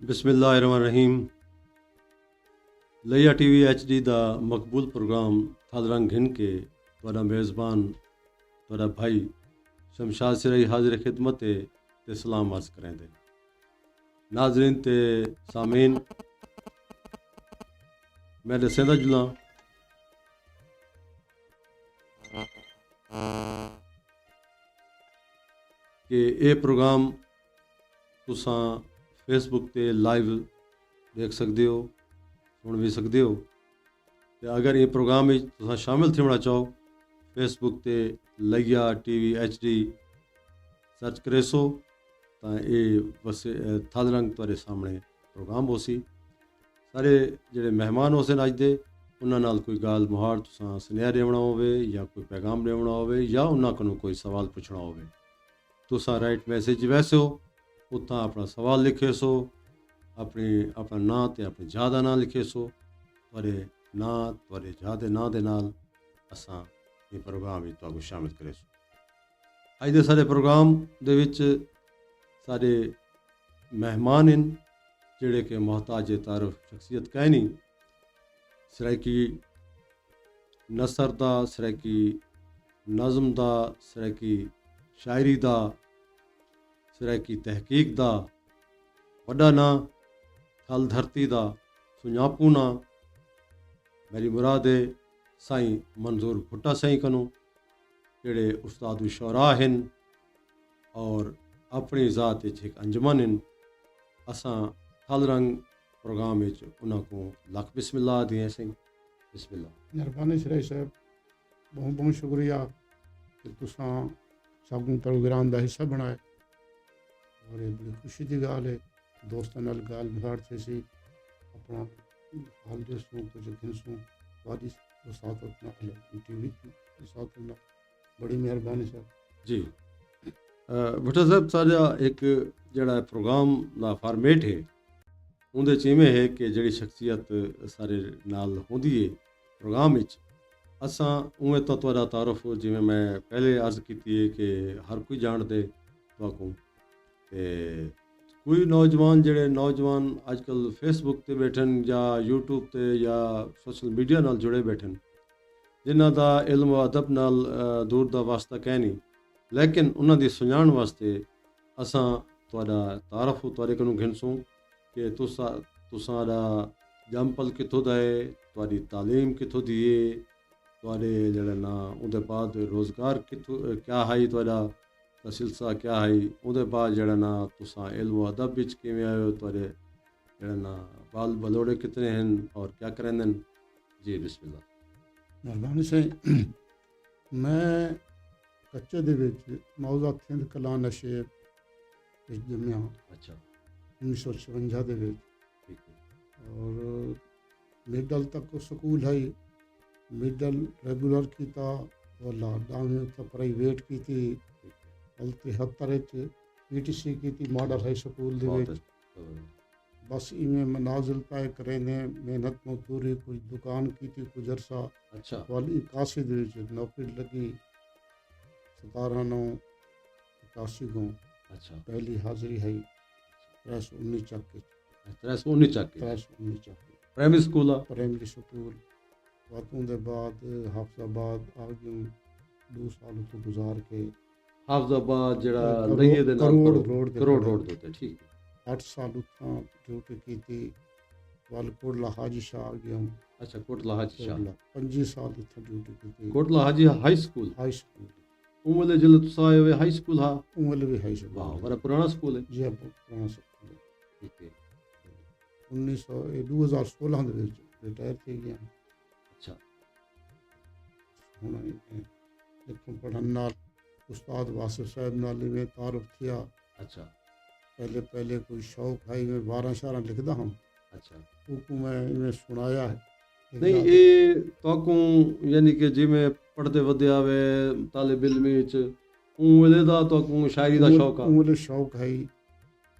बिस्मिल्लाहिर्रहमानिर्रहीम। लिया TV HD ਦਾ ਮਕਬੂਲ ਪ੍ਰੋਗਰਾਮ ਥਾਦਰੰਗ ਘਿਨ ਕੇ ਤੁਹਾਡਾ ਮੇਜ਼ਬਾਨ ਤੁਹਾਡਾ ਭਾਈ ਸ਼ਮਸ਼ਾਦ ਸਿਰਾਈ ਹਾਜ਼ਰ ਖਿਦਮਤ ਤੇ ਸਲਾਮ अर्ज़ करेंदे। नाज़रीन ते सामीन, मैं दसेंदा जुलां कि ये प्रोग्राम तुसां फेसबुक ते लाइव देख सकदे हो, सुन भी सकदे हो। ते अगर ये प्रोग्राम में तुसां शामिल थियणा चाहो, फेसबुक ते लिया TV HD सर्च करे सो ਤਾਂ ਇਹ ਬਸ ਥਾਦਰੰਗ ਤੁਹਾਡੇ ਸਾਹਮਣੇ ਪ੍ਰੋਗਰਾਮ ਹੋ ਸੀ। ਸਾਰੇ ਜਿਹੜੇ ਮਹਿਮਾਨ ਹੋ ਸਨ ਅੱਜ ਦੇ, ਉਹਨਾਂ ਨਾਲ ਕੋਈ ਗੱਲ ਮੁਹਾਰ ਤੁਸੀਂ ਸੁਨੇਹਾ ਦੇਣਾ ਹੋਵੇ ਜਾਂ ਕੋਈ ਪੈਗਾਮ ਦੇਣਾ ਹੋਵੇ ਜਾਂ ਉਹਨਾਂ ਕੋਲੋਂ ਕੋਈ ਸਵਾਲ ਪੁੱਛਣਾ ਹੋਵੇ, ਤੁਸੀਂ ਰਾਈਟ ਮੈਸੇਜ ਵੈਸੇ ਹੋ ਉੱਥਾਂ ਆਪਣਾ ਸਵਾਲ ਲਿਖੇ ਸੋ, ਆਪਣਾ ਨਾਂ ਤੇ ਆਪਣੀ ਜਗ੍ਹਾ ਦਾ ਨਾਂ ਲਿਖੇ ਸੋ। ਤੁਹਾਡੇ ਨਾਂ ਤੁਹਾਡੇ ਜਗ੍ਹਾ ਦੇ ਨਾਂ ਦੇ ਨਾਲ ਅਸਾਂ ਇਹ ਪ੍ਰੋਗਰਾਮ ਵਿੱਚ ਤੁਹਾਨੂੰ ਸ਼ਾਮਿਲ ਕਰੇ ਸੋ। ਅੱਜ ਦੇ ਸਾਡੇ ਪ੍ਰੋਗਰਾਮ ਦੇ ਵਿੱਚ सारे मेहमान इन जेड़े के मोहताज तारुफ शख्सियत कह नहीं, सराइकी नसर दा, सराइकी नज़म दा, सराइकी शायरी दा, सराइकी तहकीक दा वड्डा ना, थल धरती दा सुञापू ना। मेरी मुराद है साईं मंजूर भुट्टा साईं कनू जेड़े उस्ताद शुरा हैं और अपनी ज़ात एक अंजमन इन। असां थलरंग प्रोग्राम उन्होंने को लख बिस्मिल्लाह दिए सिंह। बिस्मिल्लाह। मेहरबानी सिराई साहब, बहुत बहुत शुक्रिया कि तुसां सानू प्रोग्राम का हिस्सा बनाए और ये बड़ी खुशी की गाल है। दोस्तों नाल गाल मुहाड़ थे सी अपना हाल दसूँ कुछ घिनसूँ वादी साथ TV साथ बड़ी मेहरबानी साहब जी। भुट्टा साहब, सारा एक जड़ा प्रोग्राम का फार्मेट है उनके इवें है कि जी शख्सियत सारे नाल होंदी है प्रोग्राम असां उवें तो तुहाडा तारुफ जिवें मैं पहले अर्ज़ की है कि हर कोई जानते तुहाकू ते कोई नौजवान जड़े नौजवान अजकल फेसबुक ते बैठन या यूट्यूब ते या सोशल मीडिया नाल जुड़े बैठन, जिन्हां दा इल्म अदब नाल दूर दा वास्ता कै नहीं, लेकिन उन्होंने सुझाण वास्ते असां तुहाडा तारफ तुहाडे कोलों घिनसूं कि तुसां जंपल कित्थों दा है, तुहाडी तालीम कित्थों दी है, तुहाडे जेह्ड़ा ना उहदे बाद रोज़गार कित्थों क्या है, तुहाडा सिलसिला क्या है, उहदे बाद जेह्ड़ा ना तुसां इल्म अदब विच किवें आए हो, तुहाडे जेह्ड़ा ना बाल बलोड़े कितने हैं और क्या करेंदे न। जी बिस्मिल्लाह। मेहरबानी से मैं कच्चे दे विच मौजा थिंद कला नशे विच जम्मिया। अच्छा। 1956 दे विच। ठीक है। और मिडल तक स्कूल है, मिडल रेगुलर कीता वाला डांगे तो प्राइवेट की थी, अल 73 PTC की थी मॉडल हाई स्कूल दे विच। बस इवें मनाजिल तय करे ने, मेहनत मजदूरी, कुछ दुकान की थी कुछ अरसा। अच्छा। वाली 81 दे विच नौकरी लगी 17/9/81 को। अच्छा। पहली हाजिरी है 319 चक्के 319 चक्के 319 चक्के प्राइमरी स्कूल प्राइमरी स्कूल। वातों के बाद हाफिजाबाद आ गई 2 साल तो गुजार के। हाफिजाबाद जड़ा लइए दे नाल करोड़ रोड दे उत्ते। ठीक है। 8 साल उत्थां ड्यूटी की थी। वालकोटला हाजी शाह आ गया। अच्छा, कोटला हाजी शाह 25 साल उत्थां ड्यूटी की थी। कोटला हाजी हाई स्कूल उमले जिले तुसा आए हुए हाई स्कूल। हाँ, उमले भी हाई स्कूल। वाह, बड़ा पुराना स्कूल है। जी बहुत पुराना स्कूल है। ठीक है। 2016 ਦੇ ਵਿੱਚ ਰਿਟਾਇਰ થઈ ਗਿਆ। अच्छा। ਹੁਣ ਲਿਖਣ ਪੜ੍ਹਨ ਨਾਲ ਉਸਤਾਦ ਵਾਸਿਫ ਸਾਹਿਬ ਨਾਲ ਇਵੇਂ ਤਾਰਫ ਥਿਆ। अच्छा। पहले कोई शौक है मैं 12 शारा लिखदा हूँ। अच्छा। उनको मैं इवें सुनाया है। नहीं ये तोकू यानी कि जिमें पढ़ते वधे आवे तालिब इल्म विच उवेले दा तोकू शायरी दा शौक आ। उवेले शौक है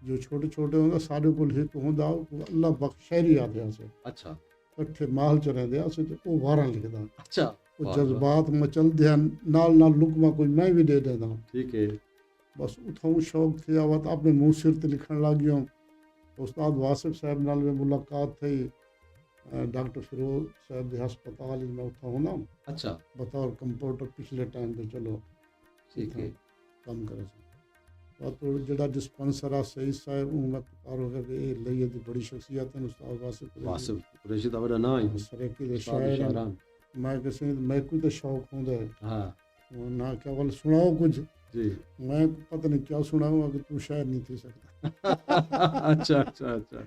जो छोटे छोटे होंदा सारे कोल हिक होंदा अल्लाह बख्श शायरी आदे से। अच्छा। इकट्ठे महल च रहंदे अस ते ओ 12 लिखदा। अच्छा। वो जज्बात मचलदे हन नाल नाल लुकमा कोई मैं भी दे देंदा। ठीक है। बस उथों शौक थे आवत अपने मुंह सिर ते लिखण लग गयो उस्ताद वासिफ साहब नाल में मुलाकात थी डॉक्टर फिरोज साहब के हस्पताल में उत्था होना अच्छा बतौर कंपाउंडर पिछले टाइम पे चलो ठीक है काम करे तो जेड़ा डिस्पेंसर आ सही साहब हूँ मैं पुकारो कि ये लइए दी बड़ी शख्सियत है उस्ताद वासिफ वासिफ कुरैशी दा बड़ा ना है सरेकी दे उस्ताद शायर हैं। शारान मैं किसी मैं कोई तो शौक होंदा है हाँ वो ना क्या बोल सुनाओ कुछ जी मैं पता नहीं क्या सुनाऊँ अगर तू शायर नहीं थी सकता अच्छा अच्छा अच्छा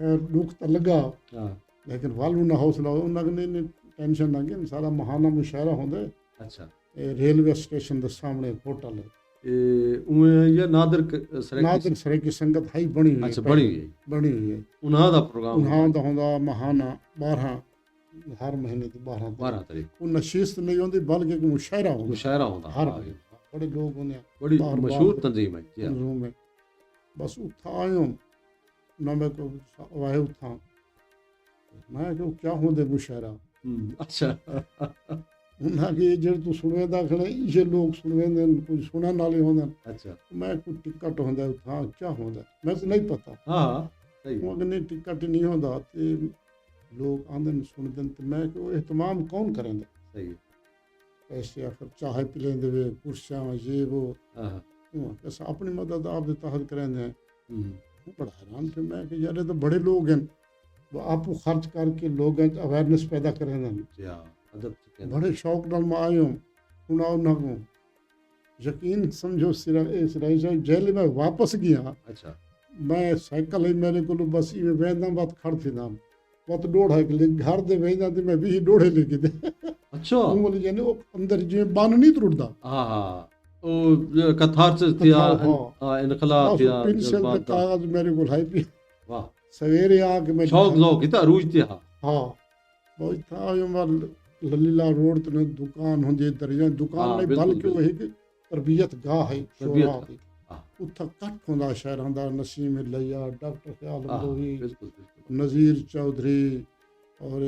खैर दुख तो लगा हाँ लेकिन वालू ना हौसला उन्होंने नहीं टेंशन ना कि सारा महाना मुशायरा होंदा अच्छा रेलवे स्टेशन के सामने एक होटल है उए ये नादिर सरेकी नादिर सरे की संगत हाई बनी हुई है अच्छा पहले, बड़ी है बनी हुई है उन्हां दा प्रोग्राम उन्हां दा होंदा महाना 12 हर महीने की 12 12 तारीख वो नशीस्त नहीं होंदी बल्कि एक मुशायरा होंदा मुशायरा होंदा हर हाँ, महीने बड़े लोग होंदे हैं बड़ी बार- बार मशहूर तंजीम है जी हाँ। रूम में बस उठा आयो ना मैं को वाहे उठा मैं कि क्या होंदे मुशायरा अच्छा उन्हें कि जे तू सुनवेंदा खड़े ये लोग सुनवेंदे कुछ सुनन वाले होंदे अच्छा मैं कोई टिकट होंदा उठा क्या होंदा मैं को नहीं पता हाँ हाँ सही वो अगर नहीं टिकट नहीं होंदा ते लोग आंदन सुनदन ते मैं को एहतमाम कौन करेंदे सही है पैसे आखिर चाय पिलेंदे वे कुर्सियां ये वो हाँ हाँ कैसा अपनी मदद आप दे तहत करेंदे हम्म, वो बड़ा हैरान थे मैं कि यार ये तो बड़े लोग हैं वो आपको खर्च करके लोग अवेयरनेस पैदा करेंदे जी हाँ अदब से कहना बड़े शौक नाल मैं आयो सुनाओ ना को यकीन समझो सिराई साहब जेल में वापस गया अच्छा मैं साइकिल ही मेरे को बस इवें वेंदा बात खड़ थी ना बत डोढ़ा के लिए घर दे वेंदा ते मैं भी डोढ़े लेके दे अच्छा वो यानी वो अंदर जिवें बन नहीं टुटदा हाँ हाँ ओ कथार से थिया हाँ। हाँ इनकला बस थिया पेंसिल ते जज्बात दा। कागज मेरे को लाई पी वाह सवेरे आके मैं शौक लो किता रूज थिया हाँ बहुत था आयो मैं ललीला रोड ते दुकान होंदी दरिया दुकान हाँ, नहीं बिल्कुल, बल्कि वो एक तरबियत गाह है तरबियत शोरा गाह। दी हाँ उत्था कट होंदा शहरां दा नसीम लैया डॉक्टर ख्याल हाँ अंदोही बिल्कुल बिल्कुल नज़ीर चौधरी और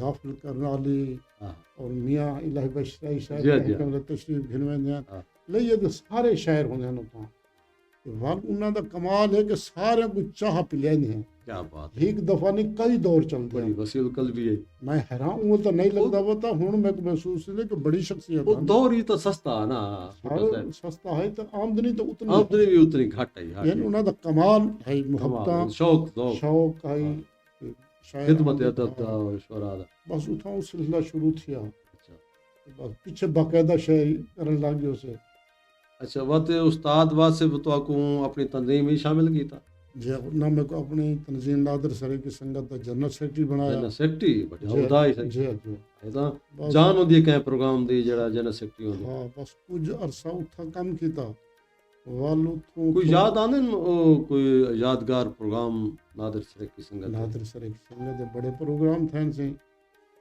हाफिज करनाली हाँ और मियाँ इलाही बशराई जी, जी, हाँ। साहब तशरीफ घिनवेंदे हैं हाँ। लैया ते सारे शायर होंदे हैं उत्थां ते वल उन्हां दा कमाल है कि सारे को चाह पिलांदे हैं क्या बात है एक दफा नहीं कई दौर चलते बड़ी हैं वसील कल भी है मैं हैरान हूँ तो नहीं लगता वो तो हुण मैं महसूस है कि बड़ी शख्सियत वो है दौर ही तो सस्ता है ना सारा सस्ता है तो आमदनी तो उतनी है। आमदनी भी उतनी घट है हाँ, यानी उन्हां दा कमाल है मुहब्बत कमाल, शौक ज़ौक शौक है हाँ। शायर खिदमत आंदे अदब हाँ। दा शोरा दा बस उठाओ सिलसिला शुरू थिया अच्छा बस पीछे बाकायदा शायरी करन लग गयो से अच्छा वत उस्ताद वासिफ तो आपको अपनी तंजीम ही शामिल की था जे ना मैं को अपनी तंजीम नादर सरे की संगत दा जनरल सेक्रेटरी बनाया जनरल सेक्रेटरी बट जी औदा ही सही जी जी है तो बस जान होंदी है प्रोग्राम दी जड़ा जनरल सेक्रेटरी होंदी हाँ बस कुछ अरसा उठा कम कीता वालू थू कोई याद आंदे न ओ कोई यादगार प्रोग्राम नादिर सरेक की संगत दे? नादर सरे की संगत दे बड़े प्रोग्राम थे से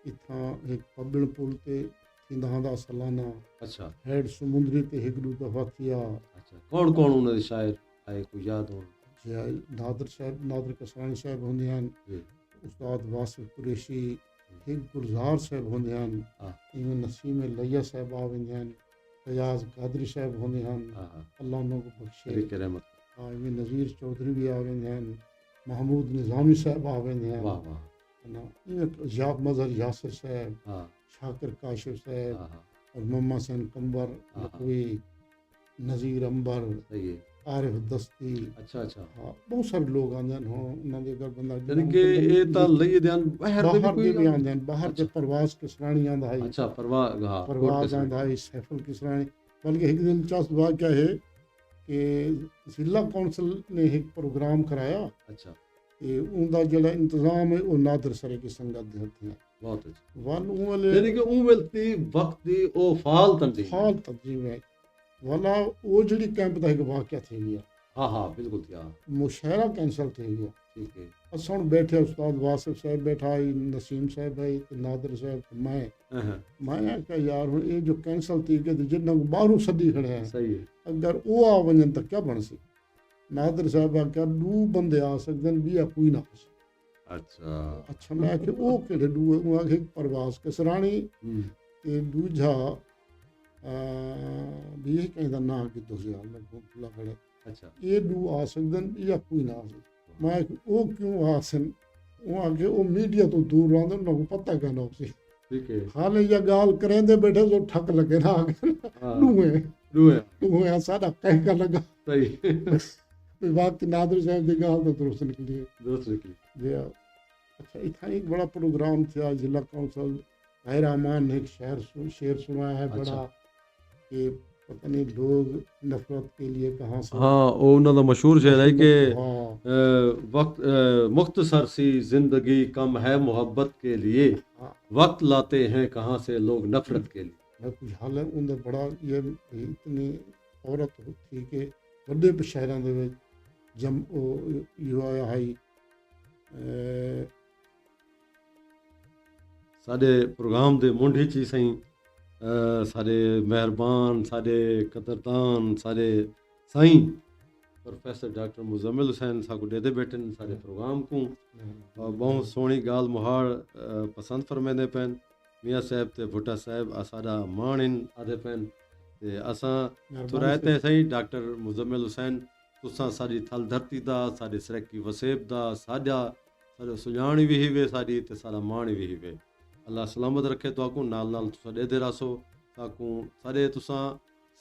इथा एक पबड़ पुल ते थींदा दा सालाना अच्छा हेड समुंदरी ते एक दो दफा थिया अच्छा कौन कौन उन्हें शायर आए कोई याद हो जे नादर साहब नादर कसरानी साहब होंदे हैं जी उस्ताद वासिफ कुरैशी एक गुलजार साहब होंदे हैं हाँ इवें नसीम लैया साहब आवेंदे हैं फयाज कादरी साहब होंदे हैं हाँ हाँ अल्लाह उन्हों को बख्शे तरीक रहमत हाँ इवें नज़ीर चौधरी भी आवेंदे हैं महमूद निज़ामी साहब आवेंदे हैं वाह वाह है ना इवें याब मजहर यासिर साहब हाँ शाकिर काशिफ साहब हाँ हाँ और मम्मा सैन कंबर हाँ। लखवी नज़ीर अंबर सही है आरिफ दस्ती अच्छा अच्छा हाँ बहुत सारे लोग आंदे हैं हाँ उन्हां दे अगर बंदा यानी कि ये तो लई ध्यान बाहर दे बाहर भी दे भी कोई आंदे हैं बाहर के परवाज किसरानी आंदा है अच्छा परवाह हाँ कोट परवाज के आंदा है सैफुल किसरानी बल्कि एक दिलचस्प वाक़या है कि जिला कौंसल ने एक प्रोग्राम कराया अच्छा ते उनका जेड़ा इंतजाम है वो नादर सरे की संगत दे हत्थ है बहुत अच्छा वन वाले यानी कि उमलती वक्त दी ओ फाल तंजीम हाल तब्दील है वाला वो जड़ी कैंप का एक वाक़या थी गया हाँ हाँ बिल्कुल थी हाँ मुशायरा कैंसल थी गया ठीक है असां बैठे उस्ताद वासिफ साहब बैठा ही नसीम साहब है ते नादर साहब ते हाँ, मैं क्या यार हुण ये जो कैंसल थी गई जिन्ना को बाहरों सदी खड़े हैं सही है अगर वो आ वजन तो क्या बन सी नादर साहब आख्या दू बंदे आ सकते हैं बिया कोई ना आ सकदा। अच्छा अच्छा मैं आखे वो केड़े दूए वो आखे परवास कसरानी ते दूजा भी कहीं दा ना कि तुसी हाल में भूला खड़े अच्छा ये दू आ सकते हैं या कोई ना आ सकदा ਮੈਂ ਕਿਹਾ, ਉਹ ਕਿਉਂ ਆਸਨ ਉਹ ਆਗੇ ਉਹ ਮੀਡੀਆ ਤੋਂ ਦੂਰ ਰਹਿੰਦੇ ਉਹਨਾਂ ਨੂੰ ਪਤਾ ਕਹਿਣਾ ਸੀ ठीक है ਹਾਲੇ ਇਹ ਗੱਲ ਕरेंदे बैठे जो ठक लगे ना आगे हाँ लूए रूए लूए साडा कह का लगा सही वक्त नादर साहब की गल तो दुरुस्त निकली दोस्त निकली जी अच्छा इतना एक बड़ा प्रोग्राम था जिला कौंसल ताहिर अमान ने एक शेर सुनाया है बड़ा कि पता नहीं लोग नफरत के लिए कहाँ से हाँ वो उन्होंने मशहूर शेर है कि हाँ वक्त मुख्तसर सी जिंदगी कम है मोहब्बत के लिए हाँ वक्त लाते हैं कहाँ से लोग नफरत के लिए मैं कुछ हाल है उनका बड़ा ये इतनी औरत थी कि बड़े शहरों के विच जम युवा हाई साडे प्रोग्राम दे मुंढ च ही सही साडे मेहरबान साडे कदरदान साडे साईं प्रोफेसर डॉक्टर मुजम्मिल हुसैन साकू देदे बैठन साडे प्रोग्राम को बहुत सोहनी गाल मुहाड़ पसंद फरमाइंदे पैन मियाँ साहब ते भुट्टा साहब साडा मान इन आदे पैन ते असां तुरायते सही डॉक्टर मुजम्मिल हुसैन तुसां साडी थल धरती दा साडे सरकी वसेब दा साडा साडो सुञाण भी वे साडी ते साडा मान भी वे अल्लाह सलामत रखे तो नाल नाल तुसां ॾेदे रहो ताकू साडे तुसां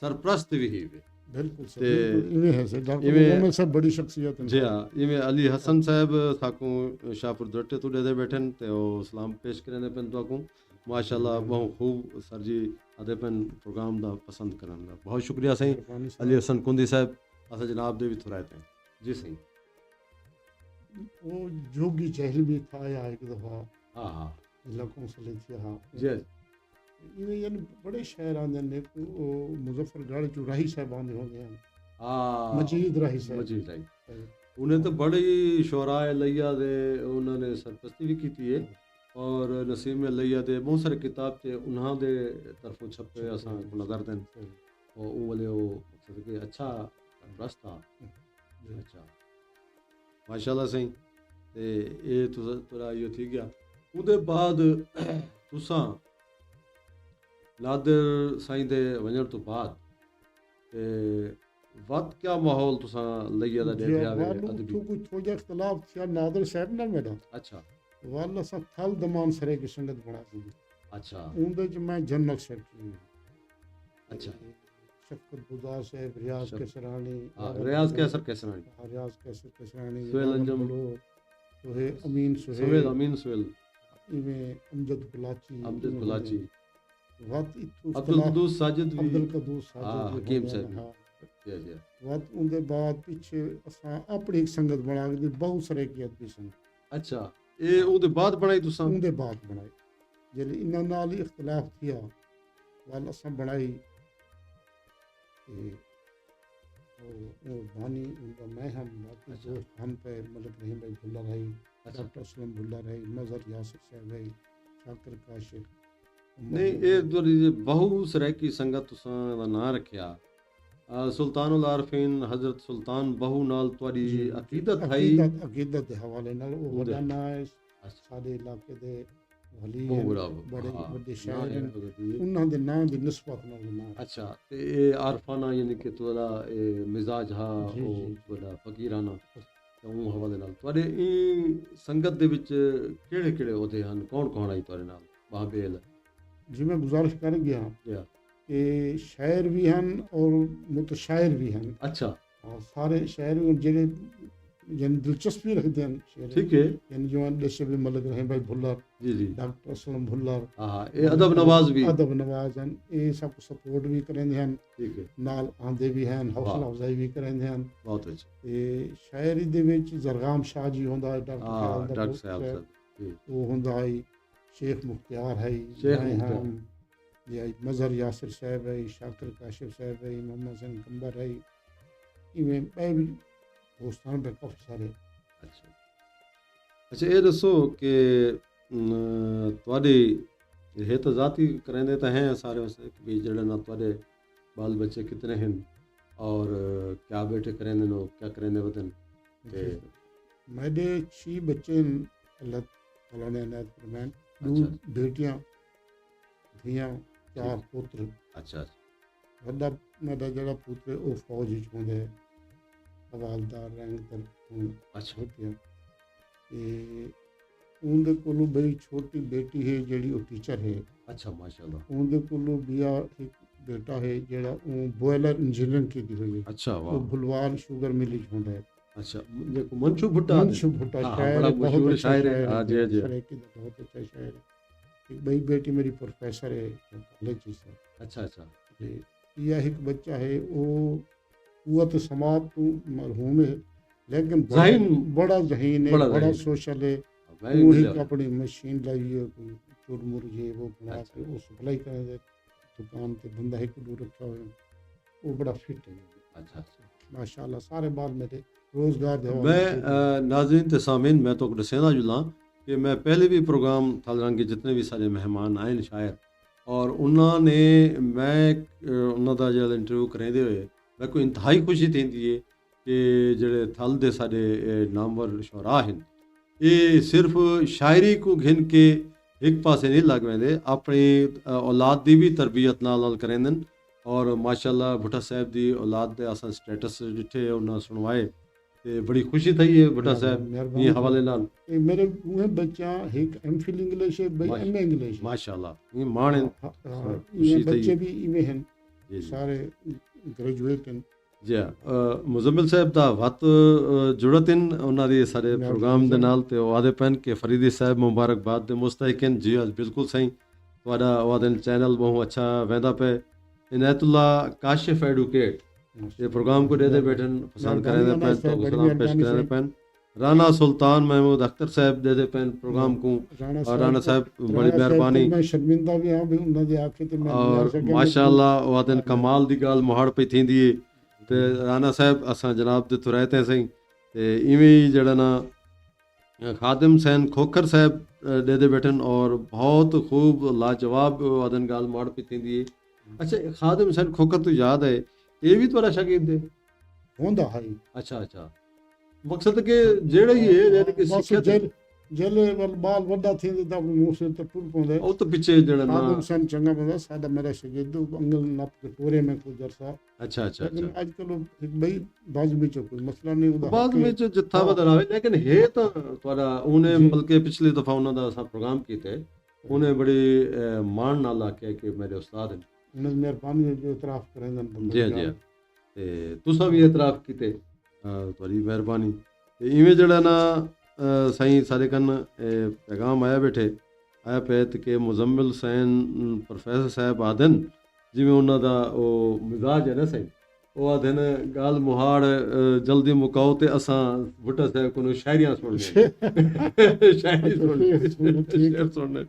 सरप्रस्त भी वे बिल्कुल ते इवें है से डॉक्टर इवें- मुजम्मिल साहब बड़ी शख्सियत है जी हाँ इवें अली हसन साहब ताकू शाहपुर दट्टे तो ॾेदे बैठन ते ओ सलाम पेश करने पेन ताकू माशाल्लाह बहुत खूब सर जी आदे पेन प्रोग्राम दा पसंद करन दा बहुत शुक्रिया सही मेहरबानी साहब। अली हसन कुंदी साहब असा जनाब दे भी थुरायते हैं जी सही वो जोगी चहल भी था या एक दफ़ा हाँ हाँ जिला कौंसल थी हाँ जी इवें यानी बड़े शहर आंदे ने वो मुजफ्फरगढ़ जो राही साहब आंदे होंगे हैं हाँ मजीद राही साहब मजीद राही उन्हें तो बड़ी शोराए लैया दे उन्होंने सरपरस्ती भी की है और नसीम में लैया दे बहुत सारे किताब थे उन्हां दे तरफों छपे असां नज़र देन और वो वाले वो मकसद कि अच्छा सरपरस्त था अच्छा माशाल्लाह सही ते ये तुरा यो थी गया उदे बाद तुसां नादिर साईं दे वञण तो बाद ते वक्त क्या माहौल तुसां लैया दा ॾेढिया वे अदबी तो कोई थोड़ा इख्तलाफ था नादर साहब ना मेरा अच्छा वाला सा थल दमान सरे की संगत बना दी अच्छा उनदे च मैं जनरल सेक्रेटरी अच्छा शफकत बुदार साहब रियाज शफ- केसरानी हाँ, रियाज के असर कैसे रानी रियाज केसरानी सुहेल अंजम सुहेल अमीन सुहेल सुहेल अमीन सुहेल इवें अमजद गुलाची अमजद गुलाची वत इतु अब्दुल कदूस साजिद भी अब्दुल कदूस हाँ, साजिद हकीम भी साहब भी। हाँ जी जी वत उनके बाद पीछे असां अपनी एक संगत बना के दी बहुत सारे की अदबी संगत अच्छा ये ਉਹਦੇ ਬਾਅਦ ਬਣਾਈ तुसां उनके बाद बनाई जेल्लै इन्हां नाल ही इख्तलाफ थिया वाल असां बनाई ते वो बानी उनका मैं हम बाकी अच्छा। दोस्त हम पे मतलब रहीम भाई भुल्ला रही अच्छा डॉक्टर असलम भुल्ला रही मजहर यासिर साहब रही शाकिर काशिफ नहीं ये जो बहु सरायकी संगत तुसां ਦਾ ਨਾਂ ਰੱਖਿਆ सुल्तानुल आरफीन हजरत सुल्तान बहु नाल ਤੁਹਾਡੀ ਅਕੀਦਤ ਹੈ अकीदत के हवाले नाल वो ਉਹਦੇ- वड्डा नां है अच्छा साडे इलाके दे वली ਬਹੁਤ हैं, ਬੜਾ बड़े हाँ, वड्डे ਨਾਂ शायर ਹੈ हैं ਉਹਦੀ। उन्हां दे नां दी निस्बत नाल नां अच्छा ਤੇ ਇਹ ਆਰਫਾਨਾ ਯਾਨੀ ਕਿ ਤੁਹਾਡਾ ਇਹ ਮਿਜ਼ਾਜ ਹਾ ਜੀ, ਉਹ ਜੀ। ਤੁਹਾਡਾ ਫਕੀਰਾਨਾ ਤੇ ਉਹ ਹਵਾਲੇ ਨਾਲ ਤੁਹਾਡੇ ਇਹ ਸੰਗਤ ਦੇ ਵਿੱਚ ਕਿਹੜੇ ਕਿਹੜੇ ਅਹੁਦੇ ਹਨ ਕੌਣ ਕੌਣ ਆਈ ਤੁਹਾਡੇ ਨਾਲ ਬਾਬੇਲ जी मैं गुजारिश कर गया या कि शायर भी हैं और मुतशायर भी हैं अच्छा और सारे शायर भी जेड़े यानी दिलचस्पी रखते हैं शेर ठीक है यानी जो देश भी मलक रहे भाई भुल्लर जी जी डॉक्टर असलम भुल्लर हाँ हाँ ये अदब नवाज भी अदब नवाज हैं ये सब सपोर्ट भी करेंगे हैं ठीक है नाल आंदे भी हैं हौसला वाह। अफजाई भी करेंगे हैं बहुत अच्छा ते शायरी दे विच जरगाम शाह जी होंदा है डॉक्टर हाँ ख्याल दा डॉक्टर दोस्त साहब है। साहब जी वो होंदा है शेख मुख्तियार है शेख जाए मुख्तियार। हम या मजहर यासिर साहब है शाकिर काशिफ साहब है मोहम्मद हसन कंबर है इवें मैं भी दोस्तान पे काफ़ी सारे अच्छा अच्छा ये दसो कि ਤੁਹਾਡੇ ਇਹ ਤਾਂ ਜ਼ਾਤੀ ਕਰਾਂਦੇ ਤਾਂ ਹੈ ਸਾਰੇ ਉਸੇ ਵੀ ਜਿਹੜੇ ਨਾ ਤੁਹਾਡੇ बाल बच्चे कितने हैं और क्या बेटे करेंगे नो क्या करेंगे वतन ते मेरे 6 बच्चे हैं, अल्लाह ताला ने अनायत फरमाए दो अच्छा बेटियां धियां 4 पुत्र अच्छा वड्डा मेरा जड़ा पुत्र वो फौज च होंदा है ਹਵਾਲਦਾਰ ਰੈਂਕ ਤੇ ਹੁਣ ਅੱਛਾ ਹੋ ਗਿਆ ਤੇ ਉਹਦੇ ਕੋਲੋਂ ਬਈ ਛੋਟੀ ਬੇਟੀ ਹੈ ਜਿਹੜੀ ਉਹ ਟੀਚਰ ਹੈ ਅੱਛਾ ਮਾਸ਼ਾਅੱਲਾ ਉਹਦੇ ਕੋਲੋਂ ਬਿਆ ਇੱਕ ਬੇਟਾ ਹੈ ਜਿਹੜਾ ਉਹ ਬੋਇਲਰ ਇੰਜੀਨੀਅਰਿੰਗ ਕੀਤੀ ਹੋਈ ਹੈ ਅੱਛਾ ਉਹ ਵਾਹ ਭੁਲਵਾਨ ਸ਼ੂਗਰ ਮਿਲ 'ਚ ਹੁੰਦਾ ਹੈ अच्छा देखो मनसू भुट्टा मनसू भुट्टा हाँ, शायर बड़ा है, बहुत मशहूर अच्छा शायर है शायर हाँ है, जी जी सराइकी का बहुत अच्छा शायर है। एक बड़ी बेटी मेरी प्रोफेसर है कॉलेज से अच्छा अच्छा जी यह एक बच्चा है वो कुव्वत समात तो मरहूम है लेकिन ज़हीन बड़ा जहीन है बड़ा बड़ा ज़हीन। सोशल है मैं भी वो मिला एक अपनी मशीन लाई है चुरमुर ये वो बना अच्छा। के वो सप्लाई कर दे दुकान पे बंदा एक दूर रखा हुआ है वो बड़ा फिट है अच्छा अच्छा माशाल्लाह सारे बाल मेरे रोजगार दे मैं नाज़रीन ते सामीन मैं तो दसेना जुला कि मैं पहले भी प्रोग्राम थालरंग के जितने भी सारे मेहमान आए न शायर और उन्होंने मैं उन्हों का जो इंटरव्यू करेंदे हुए मैं को इंतहाई खुशी थी है कि जेड़े थल दे सारे नामवर शुरा हैं ये सिर्फ शायरी को घिन के एक पासे नहीं लग वेंदे अपनी औलाद की भी तरबियत नाल करेंदन और माशाल्लाह भुट्टा साहब की औलाद दे असां स्टेटस डिठे उन्हें सुनवाए ते बड़ी खुशी थी है भुट्टा साहब ये हवाले नाल मेरे उहे बच्चा एक एमफिल इंग्लिश है भाई एमए इंग्लिश माशाल्लाह ये मान ये खुशी थी बच्चे भी इवे हैं जी जी सारे ग्रेजुएट हैं जी मुजम्मिल साहब ਦਾ ਵਤ ਜੁੜਤ ਇਨ ਉਹਨਾਂ ਦੇ ਸਾਰੇ ਪ੍ਰੋਗਰਾਮ ਦੇ ਨਾਲ ਤੇ ਉਹ ਆਦੇ ਪੈਨ ਕਿ ਫਰੀਦੀ ਸਾਹਿਬ ਮੁਬਾਰਕਬਾਦ ਦੇ ਮੁਸਤਹਿਕਨ ਜੀ ਬਿਲਕੁਲ ਸਹੀ ਤੁਹਾਡਾ ਉਹਦੇ ਚੈਨਲ ਬਹੁਤ ਅੱਛਾ ਵਹਿੰਦਾ ਪਏ ਇਨਾਇਤੁल्ला ਕਾਸ਼ਿਫ ਐਡੂਕੇਟ ये प्रोग्राम को देते बैठन पसंद करें पैन तो सलाम पेश करें पैन राना सुल्तान महमूद अख्तर साहब देते पैन प्रोग्राम को और राना साहब बड़ी मेहरबानी मैं शर्मिंदा भी हाँ भी उन्होंने दे आके ते मैं और माशाल्लाह वो दिन कमाल दी गाल मुहाड़ पे थींदी है ते राना साहब असां जनाब दे तो रहते सही ते इवें ही जड़ा ना खादिम सैन खोखर साहब देते बैठन और बहुत खूब लाजवाब वो दिन गाल मुहाड़ पे थींदी है अच्छा खादिम सैन खोखर तो याद है ये भी थोड़ा शागिर्द है होंदा है अच्छा अच्छा मकसद के जेड़ा ही है यानी कि बस सिक्ख्या जेल वल बाल वड्डा थींदे ता मुंह से ते टुर पौंदे ਉਹ ਤਾਂ ਪਿੱਛੇ ਜਿਹੜਾ ਨਾ आदम सन चंगा बंदा साडा मेरा शागिर्द अंगल नप के टोरे में कोई जरसा अच्छा अच्छा लेकिन अच्छा आजकल एक बई बाज में कोई मसला नहीं होता ਬਾਅਦ ਵਿੱਚ ਜਿੱਥਾ ਬਦਲਾਵੇ ਲੇਕਿਨ ਹੈ ਤਾਂ ਤੁਹਾਡਾ ਉਹਨੇ ਬਲਕਿ ਪਿਛਲੀ ਦਫਾ ਉਹਨਾਂ ਦਾ ਅਸਾਂ ਪ੍ਰੋਗਰਾਮ ਕੀਤੇ ਉਹਨੇ ਬੜੀ ਮਾਣ ਨਾਲ ਆਖਿਆ ਕਿ ਮੇਰੇ ਉਸਤਾਦ ਹਨ उन्हें मेहरबानी जो इतराफ करें ਜੀ ਜੀ ਤੇ ਤੁਸੀਂ ਵੀ ਇਤਰਾਫ ਕੀਤੇ ਤੁਹਾਡੀ ਮਿਹਰਬਾਨੀ ਤੇ ਇਵੇਂ ਜਿਹੜਾ ਨਾ ਸਹੀ ਸਾਰੇ ਕੰਨ ਪੈਗਾਮ ਆਇਆ ਬੈਠੇ ਆਇਆ ਪੈਤ ਕਿ ਮੁਜ਼ੰਮਿਲ ਹੁਸੈਨ ਪ੍ਰੋਫੈਸਰ ਸਾਹਿਬ ਆਦਨ ਜਿਵੇਂ ਉਹਨਾਂ ਦਾ ਉਹ ਮਿਜ਼ਾਜ ਹੈ ਨਾ ਸਹੀ ਉਹ ਆਦਨ ਗਾਲ ਮੁਹਾੜ ਜਲਦੀ ਮੁਕਾਓ ਤੇ ਅਸਾਂ ਭੁੱਟਾ ਸਾਹਿਬ ਕੋਲੋਂ ਸ਼ਾਇਰੀਆਂ ਸੁਣਦੇ ਸ਼ਾਇਰੀ ਸੁਣਨੇ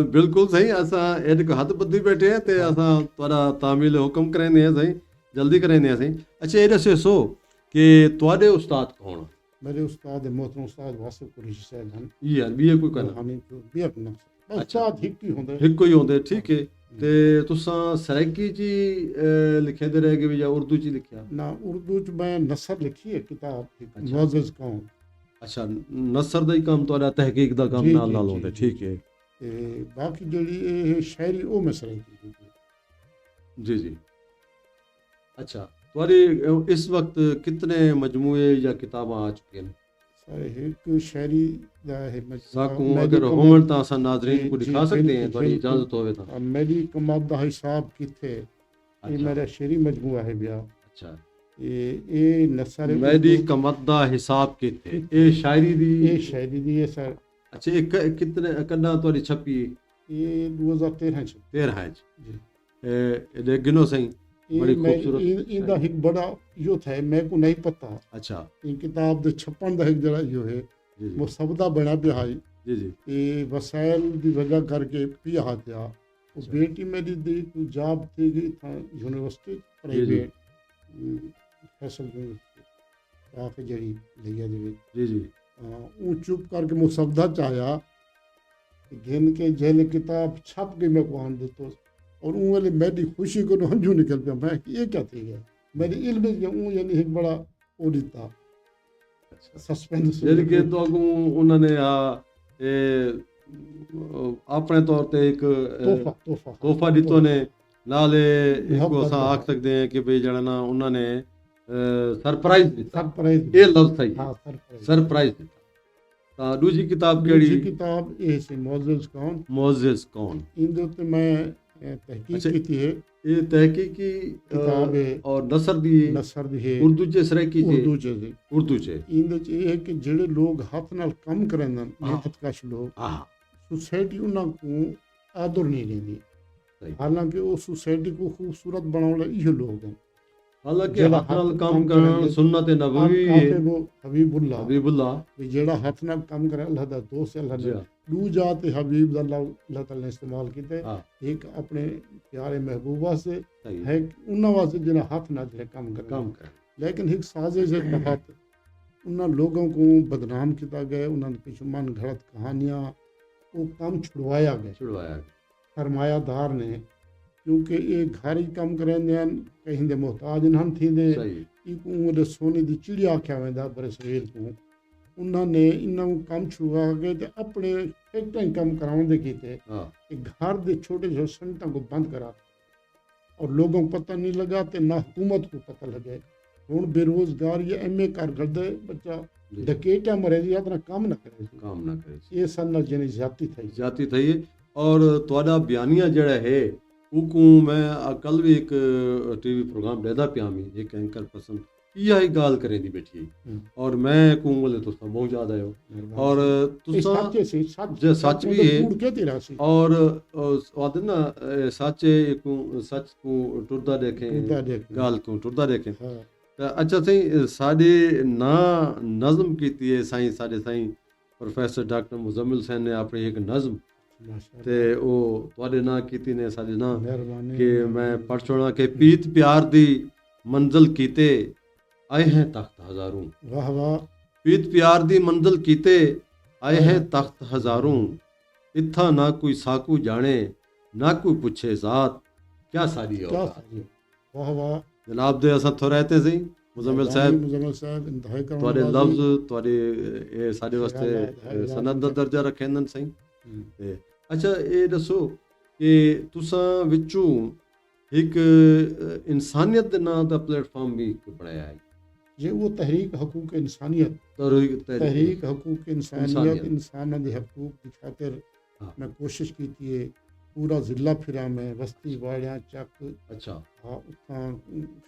ਬਿਲਕੁਲ ਸਹੀ ਅਸਾਂ ਇਹ ਕੋ ਹੱਦ ਬੱਦੀ ਬੈਠੇ ਆ ਤੇ ਅਸਾਂ ਤੁਹਾਡਾ ਤਾਮੀਲ ਹੁਕਮ ਕਰਾਂਦੇ ਆ ਸਹੀ ਜਲਦੀ ਕਰਾਂਦੇ ਅਸੀਂ ਅੱਛਾ ਇਹ ਦੱਸੋ ਕਿ ਤੁਹਾਡੇ ਉਸਤਾਦ ਕੌਣ मेरे उस्ताद मोहतरम उस्ताद वासिफ कुरैशी साहब हैं ਯਾਰ ਵੀ ਇਹ ਕੋਈ ਕਰਨਾ कहानी तो बियर ना उस्ताद हिक ही होंदे ਇੱਕੋ ਹੀ ਹੁੰਦੇ ਠੀਕ ਹੈ ਤੇ ਤੁਸਾਂ ਸਰਾਇਕੀ ਚ ਲਿਖੇ ਦੇ ਰਹਿ ਗਏ ਵੀ ਜਾਂ ਉਰਦੂ ਚ ਲਿਖਿਆ ना उर्दू च मैं नसर लिखी है किताब अच्छा। मुअज़्ज़ज़ कौम ਅੱਛਾ ਨਸਰ ਦਾ ਹੀ ਕੰਮ ਤੁਹਾਡਾ ਤਹਿਕੀਕ ਦਾ ਕੰਮ ਜੀ, ਨਾਲ ਨਾਲ ਜੀ, ਹੁੰਦਾ ਜੀ, ਠੀਕ ਹੈ ਤੇ ਬਾਕੀ ਜਿਹੜੀ ਇਹ ਸ਼ਾਇਰੀ ਉਹ ਮੈਂ ਸਰਾਇਕੀ ਕੀਤੀ ਜੀ ਜੀ ਅੱਛਾ ਤੁਹਾਡੇ ਇਸ ਵਕਤ ਕਿਤਨੇ ਮਜਮੂਏ ਜਾਂ ਕਿਤਾਬਾਂ ਆ ਚੁੱਕੀਆਂ ਨੇ ਸਾਰੇ ਇੱਕ ਸ਼ਾਇਰੀ ਦਾ ਹੈ ਸਾਕੂ ਅਗਰ ਹੋਵਣ ਤਾਂ ਅਸਾਂ ਨਾਜ਼ਰੀਨ को दिखा सकते हैं ਤੁਹਾਡੀ बिल्कुल। इजाजत होवे ਤਾਂ मेरी कमाद ਦਾ ਹਿਸਾਬ ਕਿੱਥੇ ਇਹ अच्छा ਮੇਰਾ ਸ਼ਾਇਰੀ ਮਜਮੂਆ ਹੈ ਬਿਆ अच्छा ਇਹ ਨਸਰ ਮੈਦੀ ਕਮਤ ਦਾ ਹਿਸਾਬ ਕੀਤੇ ਇਹ ਸ਼ਾਇਰੀ ਦੀ ਇਹ ਸ਼ਾਇਰੀ ਦੀ ਹੈ ਸਰ ਅੱਛਾ ਇੱਕ ਕਿਤਨੇ ਕੰਨਾ ਤੁਹਾਡੀ ਛਪੀ ਇਹ 2013 ਚ 13 ਚ ਜੀ ਇਹ ਗਿਨੋ ਸਹੀ बड़ी खूबसूरत ਇਹਦਾ ਇੱਕ ਬੜਾ ਯੂਥ ਹੈ ਮੈਂ ਕੋ ਨਹੀਂ ਪਤਾ अच्छा ਇਹ ਕਿਤਾਬ ਦੇ ਛਪਣ ਦਾ ਇੱਕ ਜਿਹੜਾ ਇਹ ਹੈ जी जी ਮੁਸਬਦਾ ਬਣਾ ਪਿਆ ਹੈ जी जी ਇਹ ਵਸਾਇਲ ਦੀ ਵਜ੍ਹਾ ਕਰਕੇ ਪਿਆ ਹੱਤਿਆ ਉਹ अच्छा। ਬੇਟੀ ਮੇਰੀ ਦੀ ਕੋਈ ਜੌਬ ਤੇ ਗਈ ਥਾ ਯੂਨੀਵਰਸਿਟੀ ਪ੍ਰਾਈਵੇਟ ਫੈਸਲ ਯੂਨੀਵਰਸਿਟੀ ਆ ਕੇ ਜਿਹੜੀ ਲਈਆ ਦੇ ਵਿੱਚ जी जी ਉਹ ਚੁੱਪ ਕਰਕੇ ਮੁਸਬਦਾ ਚ ਆਇਆ घिन के जेल किताब छप के मैं को आन देतो और वो वाले मेरी खुशी को हंझू निकल पे मैं ये क्या थी गया मेरे इल्म में वो यानी एक बड़ा ओडिता सस्पेंस ਜਿਹੜੀ ਕਿ ਤੁਹਾਨੂੰ ਉਹਨਾਂ ਨੇ ਆ ਆਪਣੇ ਤੌਰ ਤੇ ਇੱਕ तोहफा ਤੋਹਫਾ ਦਿੱਤੋ ਨੇ ਨਾਲੇ ਇੱਕ ਮੁਹੱਬਤ ਅਸਾਂ ਦਾ। ਆਖ ਸਕਦੇ ਹਾਂ ਕਿ ਬਈ ਜਿਹੜਾ ਨਾ ਉਹਨਾਂ ਨੇ ਸਰਪ੍ਰਾਈਜ਼ ਦਿੱਤਾ। ਸਰਪ੍ਰਾਈਜ਼ ਇਹ ਲਫ਼ਜ਼ ਸਹੀ ਹਾਂ ਹੈ, ਸਰਪ੍ਰਾਈਜ਼ ਸਰਪ੍ਰਾਈਜ਼ ਦਿੱਤਾ। ਤਾਂ ਦੂਜੀ ਕਿਤਾਬ ਦੂਜੀ ਕਿਹੜੀ? ਕਿਤਾਬ ਇਹ ਸੀ ਮੌਜ਼ਜ਼ ਕੌਣ। ਮੋਜ਼ਿਸ ਕੌਣ। ਇਹਦੇ ਉੱਤੇ ਮੈਂ ਤਹਿਕੀਕ ਅੱਛਾ। ਕੀਤੀ ਹੈ। ਇਹ ਤਹਿਕੀਕੀ ਕਿਤਾਬ ਹੈ ਔਰ ਨਸਰ ਦੀ ਨਸਰ ਦੀ ਹੈ ਉਰਦੂ ਚ ਸਰਾਇਕੀ ਉਰਦੂ ਚ ਚ ਸੀ। ਉਰਦੂ ਚ ਇਹਦੇ ਚ ਇਹ ਹੈ ਕਿ ਜਿਹੜੇ ਲੋਕ ਹੱਥ ਨਾਲ ਕੰਮ ਕਰਦੇ ਨੇ ਹਾਂ। ਮਿਹਨਤਕਸ਼ ਲੋਕ, ਹਾਂ सोसाइटी उन्होंने आदर नहीं देती। सही। हालांकि वो सोसाइटी को खूबसूरत बनाने ये लोग हैं। हालांकि जेड़ा हथ नाल हथ काम काम करन करेंगे, सुन्नत नबवी आप है। वो हबीबुल्लाह हबीबुल्लाह भी जेड़ा हाथ नाल काम करे अल्लाह दा दोस्त है, अल्लाह जी ने हाँ। दू जाते हबीब दा अल्लाह ताला ने इस्तेमाल किते। हाँ। एक अपने प्यारे महबूबा से सही है उन्हां वास्ते जिन्हां हाथ नाल जेड़ा काम करे, काम कर। लेकिन एक साजिश के तहत उन्हां लोगों को बदनाम किया गया। उन्हां दे पिछे मन गलत कहानियां वो काम छुड़वाया गया छुड़वाया सरमायादार ने, क्योंकि ये घर ही कम करेंदे हैं, कहीं दे मोहताज नहन थींदे। सही। इको उंदे सोने दी चिड़िया आख्या वेंदा बड़े सवेर को। उन्होंने इन्हां काम छुड़वा के ते अपने फैक्ट्री काम कराउंदे कीते। हाँ घर दे छोटे छोटे संटां को बंद करा और लोगों को पता नहीं लगा ते ना हुकूमत को पता लगे। हुण बेरोजगार ये एमए कर करदे बच्चा जी। डकेटा मरे जी अपना काम ना करे जी। काम ना करे ये सन नाल जने जाती थई। जाती थी। और ਤੁਹਾਡਾ ਬਿਆਨੀਆ ਜਿਹੜਾ ਹੈ ਉਕੂ ਮੈਂ ਕੱਲ ਵੀ ਇੱਕ ਟੀਵੀ ਪ੍ਰੋਗਰਾਮ ਲੈਦਾ ਪਿਆ ਮੈਂ ਇੱਕ ਐਂਕਰ ਪਸੰਦ ਇਹ ਹੀ ਗੱਲ ਕਰੇ ਦੀ ਬੈਠੀ ਔਰ ਮੈਂ ਕੂੰਗਲੇ ਤੋਂ ਬਹੁਤ ਜ਼ਿਆਦਾ ਆਇਓ ਔਰ ਤੁਸੀਂ सच से सच जे सच भी है। कूड़ के तेरा सी और आदत ना सच को सच को टुरदा देखें कूड़ा देख गाल को टुरदा देखें। हां अच्छा सही साडे ना नज़म कीती है साईं साडे साईं प्रोफेसर डॉक्टर मुजम्मिल सैन ने अपनी एक नज़म माशाअल्लाह ते ओ ਤੁਹਾਡੇ ਨਾਂ ਕੀਤੀ ਨੇ ਸਾਡੇ ਨਾਂ मेहरबानी कि मैं पढ़ छोड़ा कि पीत प्यार दी मंजिल कीते आए हैं तख्त हजारों। वाह वाह पीत प्यार दी मंजिल कीते आए हैं तख्त हजारों। इत्था ना कोई साकू जाने ना कोई पूछे ज़ात क्या सारी क्या औकात। सारी वाह वाह जनाब दे असां थो रहते सी मुजम्मिल साहब मुजम्मिल साहब इंतहाई करम ਤੁਹਾਡੇ ਲਫ਼ਜ਼ ਤੁਹਾਡੇ ਇਹ ਸਾਡੇ ਵਾਸਤੇ ਸਨਦ ਦਾ ਦਰਜਾ ਰੱਖੇਂਦਨ ਸਹੀ। ਤੇ ਅੱਛਾ ਇਹ ਦੱਸੋ ਕਿ ਤੁਸਾਂ ਵਿੱਚੋਂ ਇੱਕ ਇਨਸਾਨੀਅਤ ਦੇ ਨਾਂ ਦਾ ਪਲੇਟਫਾਰਮ ਵੀ ਬਣਾਇਆ ਹੈ। ये वो तहरीक हकूक इंसानियत तहरीक हकूक इंसानियत इंसाना दे हकूक की खातिर हाँ। मैं कोशिश की थी। पूरा ज़िला फिरा मैं बस्ती वाड़ियाँ चक अच्छा हाँ उत्थां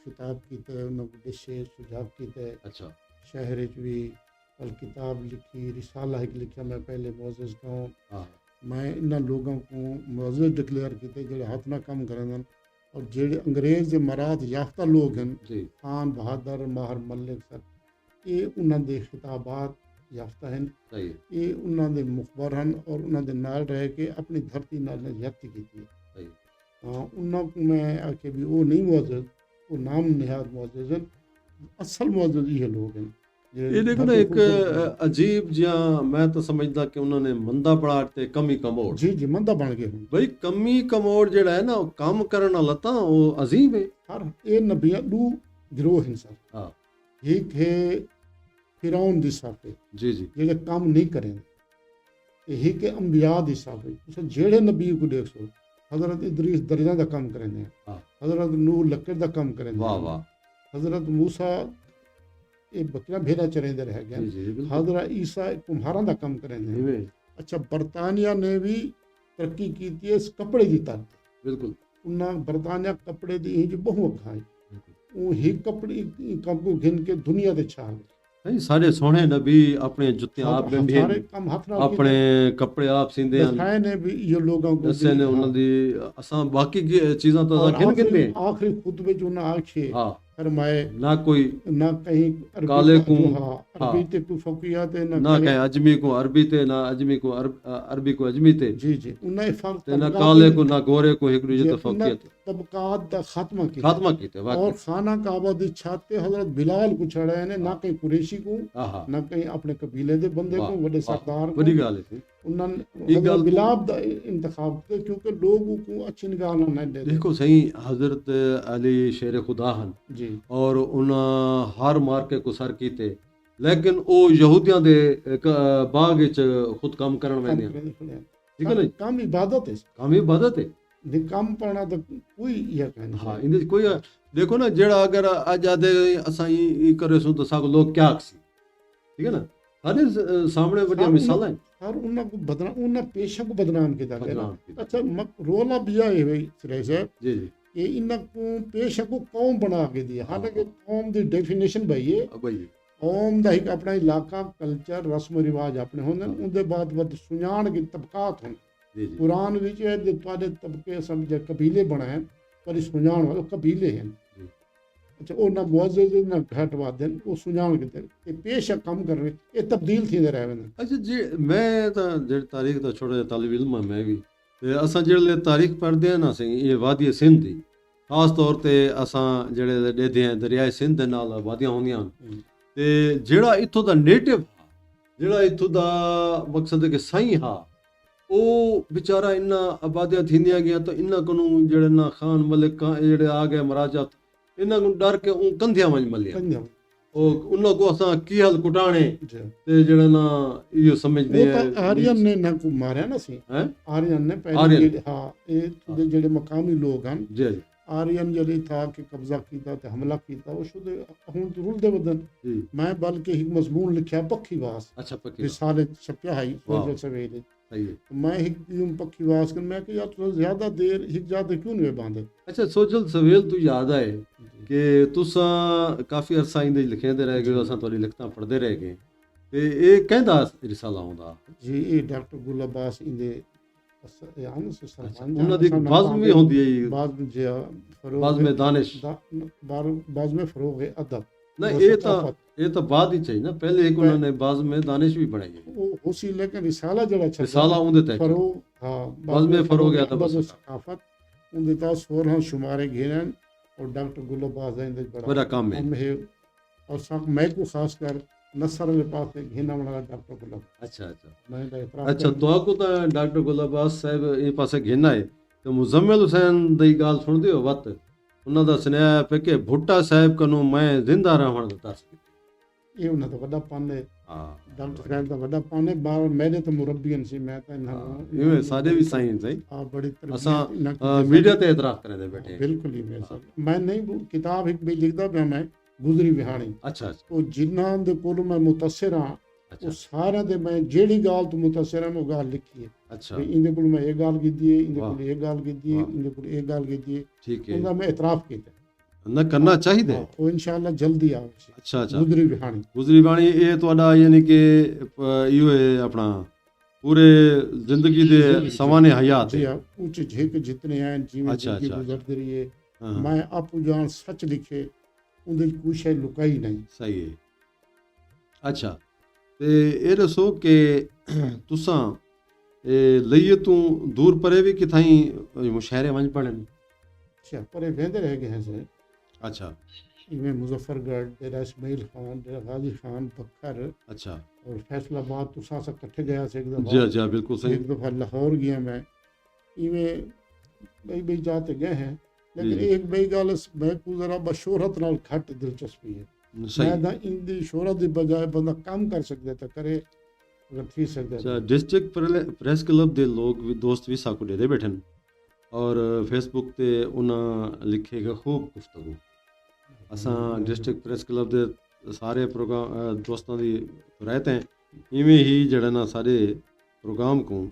खिताब कीते उन्होंने दिशे सुझाव कीते। अच्छा शहर च भी कल किताब लिखी रिसाला एक लिखा मैं पहले मोज़ज़ गाँव। हाँ मैं इन्हां लोगों को मोज़ज़ डिक्लेयर किए जो हाथ ना कम करें और जेड़े अंग्रेज़ के मराद याफ्ता लोग हैं जी खान बहादुर माहर मलिक सर ये उन्होंने दे खिताबात याफ्ता हैं। सही ये उन्होंने मुखबर हैं और उन्होंने नाल रह के अपनी धरती नाल ने ज्यादती की थी। सही हाँ उन्होंने मैं आके भी वो नहीं मौजूद वो नाम निहाद मौजूद हैं। असल मौजूद ये लोग हैं ਇਹ ਦੇਖੋ ਨਾ ਇੱਕ ਅਜੀਬ ਜਿਹਾ ਮੈਂ ਤਾਂ ਸਮਝਦਾ ਕਿ ਉਹਨਾਂ ਨੇ ਮੰਦਾ ਪੜਾਟ ਤੇ ਕਮੀ ਕਮੋੜ जी जी मंदा बन गए हैं। ਬਈ ਕਮੀ ਕਮੋੜ ਜਿਹੜਾ ਹੈ ਨਾ ਉਹ ਕੰਮ ਕਰਨ ਵਾਲਾ ਤਾਂ ਉਹ ਅਜ਼ੀਮ ਹੈ। हर ये नबिया दू गिरोह हैं सर। हाँ एक है फिरौन दी साफे जी जी जेड़े काम नहीं करें यही के अंबिया दी साफे तुम जेड़े नबी को देख सो हजरत इदरीस दरिया का काम करें हाँ हजरत नूह लकड़ का काम करें वाह वाह हजरत मूसा ये बकरा भेड़ा चरेंदे रह गया। जी जी बिल्कुल हजरत ईसा कुम्हारा का काम करेंदे। इवें अच्छा बरतानिया ने भी तरक्की की थी इस कपड़े की तरफ। बिल्कुल उन्हें बरतानिया कपड़े दी इंज बहु अखाए बिल्कुल। वो ही कपड़े कम को घिन के दुनिया दे छा ਨਹੀਂ ਸਾਡੇ ਸੋਹਣੇ ਨਬੀ ਆਪਣੇ ਜੁੱਤੀਆਂ ਆਪ ਗੰਢੇ सारे काम हाथ नाल ਆਪਣੇ ਕੱਪੜੇ ਆਪ ਸਿੰਦੇ ਹਨ दिखाए ने भी ये लोगों को ਦੱਸੇ ਨੇ ਉਹਨਾਂ ਦੀ ਅਸਾਂ ਬਾਕੀ ਚੀਜ਼ਾਂ ਤਾਂ और ਗਿਣ ਗਿਣ आखिरी खुतबे जो ना आखे ਹਾਂ फरमाए ਨਾ ਕੋਈ ना कहीं काले को हाँ हाँ। अरबी ते को फौकियात है ਨਾ ना ਕਹੇ ਅਜਮੀ ਕੋ ਅਰਬੀ ਤੇ ਨਾ ਅਜਮੀ ਕੋ ਅਰਬੀ ਕੋ ਅਜਮੀ ਤੇ जी जी उन्हें फर्क ਤੇ ਨਾ ਕਾਲੇ ਕੋ ਨਾ ਗੋਰੇ ਕੋ ਇੱਕ ਦੂਜੇ जी, ਤੋਂ ਫੌਕੀਅਤ तबकात दा खात्मा की ਖਾਤਮਾ ਕੀਤੇ और ਵਾਕਈ खाना काबा दी छत ते हजरत बिलाल को चढ़ाए ने ना कहीं कुरैशी को ਆਹਾ ना कहीं अपने कबीले दे बंदे को बड़े सरदार को ਬੜੀ ਗੱਲ ਹੈ उन्होंने एक हजरत गल- बिलाल दा इंतखाब किया क्योंकि लोगों को अच्छी निगाह ना नहीं देते। ਦੇਖੋ ਸਹੀ ਹਜ਼ਰਤ ਅਲੀ ਸ਼ੇਰ ਖੁਦਾ ਹਨ जी ਔਰ ਉਹਨਾਂ ਹਰ ਮਾਰਕੇ ਕੋ ਸਰ ਕੀਤੇ ਲੇਕਿਨ ਉਹ ਯਹੂਦੀਆਂ ਦੇ ਬਾਗ ਵਿੱਚ ਖੁਦ ਕੰਮ ਕਰਨ ਵਾਲੇ ਹਨ ਠੀਕ ਹੈ ਨਾ ਜੀ? काम इबादत है ਕੰਮ ਇਬਾਦਤ ਹੈ निकम पढ़ना तो कोई यह कहना ਹਾਂ ਇਹਦੇ 'ਚ ਕੋਈ देखो ना जेड़ा अगर अज आदे असां ई करे सो तो साको लोग क्या आखसी ठीक है ना सारे सामने वडिया मिसालां हैं हर उन्हें को बदनाम उन्हें पेशा को बदनाम किया गया बदनाम कीता। अच्छा रोला बिया है भाई सुरेश है जी जी कि इन्हें को पेशा को कौम बना के दिया हालांकि कौम दी डेफिनेशन भाई है भाई कौम दा एक अपना इलाका कल्चर रस्म रिवाज अपने होंगे उनके बाद वध सुजान की तबकात होंगे जी जी कुरान विच है जे तुहाडे तबके समझे कबीले बनाए पर सुजान वाले कबीले हैं जी। अच्छा वो ना मुअज़्ज़ज़ ना घट वादन वो सुजान के ते पेश कम कर रहे ये तब्दील थी रहे हैं अच्छा जी मैं तो जेड़ी तारीख दा छोटे तालिब इल्म हां मैं भी ते असां जेड़े तारीख पढ़दे हैं ना असीं ये वादी सिंध दी खास तौर ते असां जेड़े ॾेदे हैं दरियाए सिंध दे नाल वादियां होंदियां ते जेड़ा इत्थों दा नेटिव हा जेड़ा इत्थों दा मकसद है कि साईं हा ਉਹ ਵਿਚਾਰਾ ਇੰਨਾ ਆਬਾਦੀਆਂ ਥੀਂਦੀਆਂ ਗਿਆ ਤਾਂ ਇਹਨਾਂ ਕੋਲੋਂ ਜਿਹੜੇ ਨਾ ਖਾਨ ਮਲਿਕ ਜਿਹੜੇ ਆ ਗਏ ਮਹਾਰਾਜਾ ਇਹਨਾਂ ਨੂੰ ਡਰ ਕੇ ਉਹ ਕੰਧਿਆਂ ਵਿੱਚ ਮੱਲਿਆ ਉਹ ਉਹਨਾਂ ਕੋ ਅਸਾਂ ਕੀ ਹਲ ਕੁਟਾਣੇ ਤੇ ਜਿਹੜਾ ਨਾ ਇਹੋ ਸਮਝਦੇ ਆ ਆਰੀਅਨ ਨੇ ਨਾ ਕੋ ਮਾਰਿਆ ਨਾ ਸੀ ਹੈ ਆਰੀਅਨ ਨੇ ਪਹਿਲੇ ਹਾਂ ਇਹ ਜਿਹੜੇ ਮਕਾਮੀ ਲੋਕ ਹਨ ਜੀ ਜੀ ਆਰੀਅਨ ਜਿਹੜੇ ਥਾ ਕਿ ਕਬਜ਼ਾ ਕੀਤਾ ਤੇ ਹਮਲਾ ਕੀਤਾ ਉਹ ਸ਼ੁੱਧ ਹੁਣ ਰੁਲ ਦੇ ਬਦਨ ਮੈਂ ਬਲਕਿ ਇੱਕ ਮਜ਼ਮੂਨ ਲਿਖਿਆ ਪੱਖੀਵਾਸ ਅੱਛਾ ਪੱਖੀ ਰਿਸਾਲੇ ਛਪਿਆ ਹੈ ਸੋਜਲ ਸਵੇਲੇ सही है मैं एक पक्षीवास कर मैं कि यार थोड़ा ज्यादा देर एक ज्यादा क्यों नहीं बांधे अच्छा सोचल सवेल तू याद आए कि तुसा काफ़ी अरसा इंदे लिखे दे रह गए असां तोरी लिखता पढ़दे रह गए ते ये कहंदा रिसाला आउंदा जी ये डॉक्टर गुल अब्बास इंदे यान से सरपंच उन्हां दी बाज़म भी होंदी है बाज़ जे फरोग बाज़ में दानिश बाज़ में फरोग है अदब ना ये तो बाद ही चाहिए ना पहले एक उन्होंने बाज़ में दानिश भी बनाई है वो उसी लेकिन रिसाला जड़ा छपा रिसाला उनदे तक फरोग हां बाज़ में फरोग है तो बस सकाफत उनदे ता 16 शुमारे घेरन और डॉक्टर गुल अब्बास इंदे बड़ा काम है और सब मैं को खास कर नसर के पास घेना वाला डॉक्टर गुल अच्छा अच्छा मैं दा इतराफ अच्छा तो को तो डॉक्टर गुल अब्बास साहब ये पासे घेना है तो मुजम्मिल हुसैन दी गाल सुनदे हो वत उन्हां दा सुनया पे कि भुट्टा साहब कनो मैं जिंदा रहण दा दस ये उन्हां दा वड्डा पान है हां डॉक्टर साहब दा वड्डा पान है बार मेरे तो मुरब्बियन सी मैं तो ये सारे भी साईं सही हां बड़ी असा मीडिया ते एतराफ करे दे बैठे बिल्कुल ही मैं नहीं किताब एक भी लिखदा पे मैं गुजरी विहाणी अच्छा अच्छा ਉਹ ਜਿਨ੍ਹਾਂ ਦੇ ਕੋਲ ਮੈਂ ਮੁਤਅਸਰ ਹਾਂ ਉਹ ਸਾਰਿਆਂ ਦੇ ਮੈਂ ਜਿਹੜੀ ਗੱਲ ਤੋਂ ਮੁਤਅਸਰ ਹਾਂ ਉਹ ਗੱਲ ਲਿਖੀ ਹੈ अच्छा ਵੀ ਇਹਦੇ ਕੋਲ ਮੈਂ ਇਹ ਗੱਲ ਕੀਤੀ ਹੈ ਇਹਦੇ ਕੋਲ ਇਹ ਗੱਲ ਕੀਤੀ ਹੈ ਇਹਦੇ ਕੋਲ ਇਹ ਗੱਲ ਕੀਤੀ ਹੈ ठीक है ਉਹਦਾ ਮੈਂ ਇਤਰਾਫ ਕੀਤਾ ना करना चाहिए ਉਹ ਇਨਸ਼ਾਅੱਲਾ ਜਲਦੀ ਆਵੇ अच्छा अच्छा ਗੁਜਰੀ ਵਿਹਾਣੀ गुजरी बाणी ये ਤੁਹਾਡਾ यानी कि यो है अपना पूरे जिंदगी दे सवाने हयात जी कुछ झिक जितने हैं जिਵੇਂ ਜ਼ਿੰਦਗੀ ਗੁਜ਼ਰਦੀ ਰਹੀ ਹੈ ਮੈਂ ਆਪੂ ਜਾਨ ਸੱਚ ਲਿਖੇ ਉਹਦੇ ਕੋਈ ਸ਼ੈ ਲੁਕਾਈ ਨਹੀਂ सही है अच्छा ते ये दसो कि तुसां लईए तू दूर परे भी किथाई मुशायरे वंज पढ़न अच्छा परे वेंदे रह गए हैं से अच्छा इनमें मुजफ्फरगढ़ डेरा इस्माइल खान डेरा गाजी खान बखर अच्छा और फैसलाबाद तुसा सब इकट्ठे गया से एक दफा जी जी बिल्कुल सही एक दफा लाहौर गया मैं इनमें बई जाते गए हैं लेकिन एक बई गल मैं को जरा बशोहरत नाल घट दिलचस्पी है मैं दा इंदी शोहरत दी बजाय बंदा काम कर सकदा ते करे अगर थी सकदा अच्छा डिस्ट्रिक्ट प्रेस क्लब दे लोग भी दोस्त भी साकू दे बैठन और फेसबुक ते उन्हां लिखेगा खूब गुफ्तगू असां डिस्ट्रिक्ट प्रेस क्लब दे सारे प्रोग्राम दोस्तां दी रहते हैं इवें ही जड़ा ना सारे प्रोग्राम को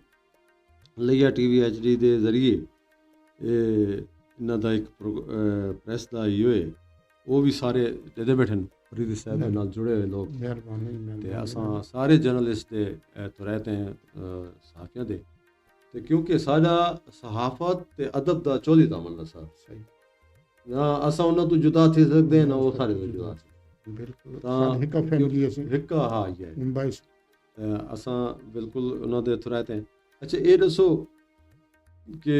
लिया टीवी HD दे जरिए इन्हां दा एक प्रेस दा यो है वो भी सारे दे बैठन फरीद साहब नाल जुड़े हुए लोग मेहरबानी ते असां सारे जर्नलिस्ट दे तो रहते हैं सहाफियां दे ते क्योंकि साडा सहाफत ते अदब दा चौली दामन सा सही ना असां उन्हां तो जुदा थी सकदे ना वो सारे तो जुदा बिल्कुल हिक फैमिली है हिक हा ये मुंबई असां बिल्कुल उन्हां दे तो रहते हैं अच्छा ये दसो कि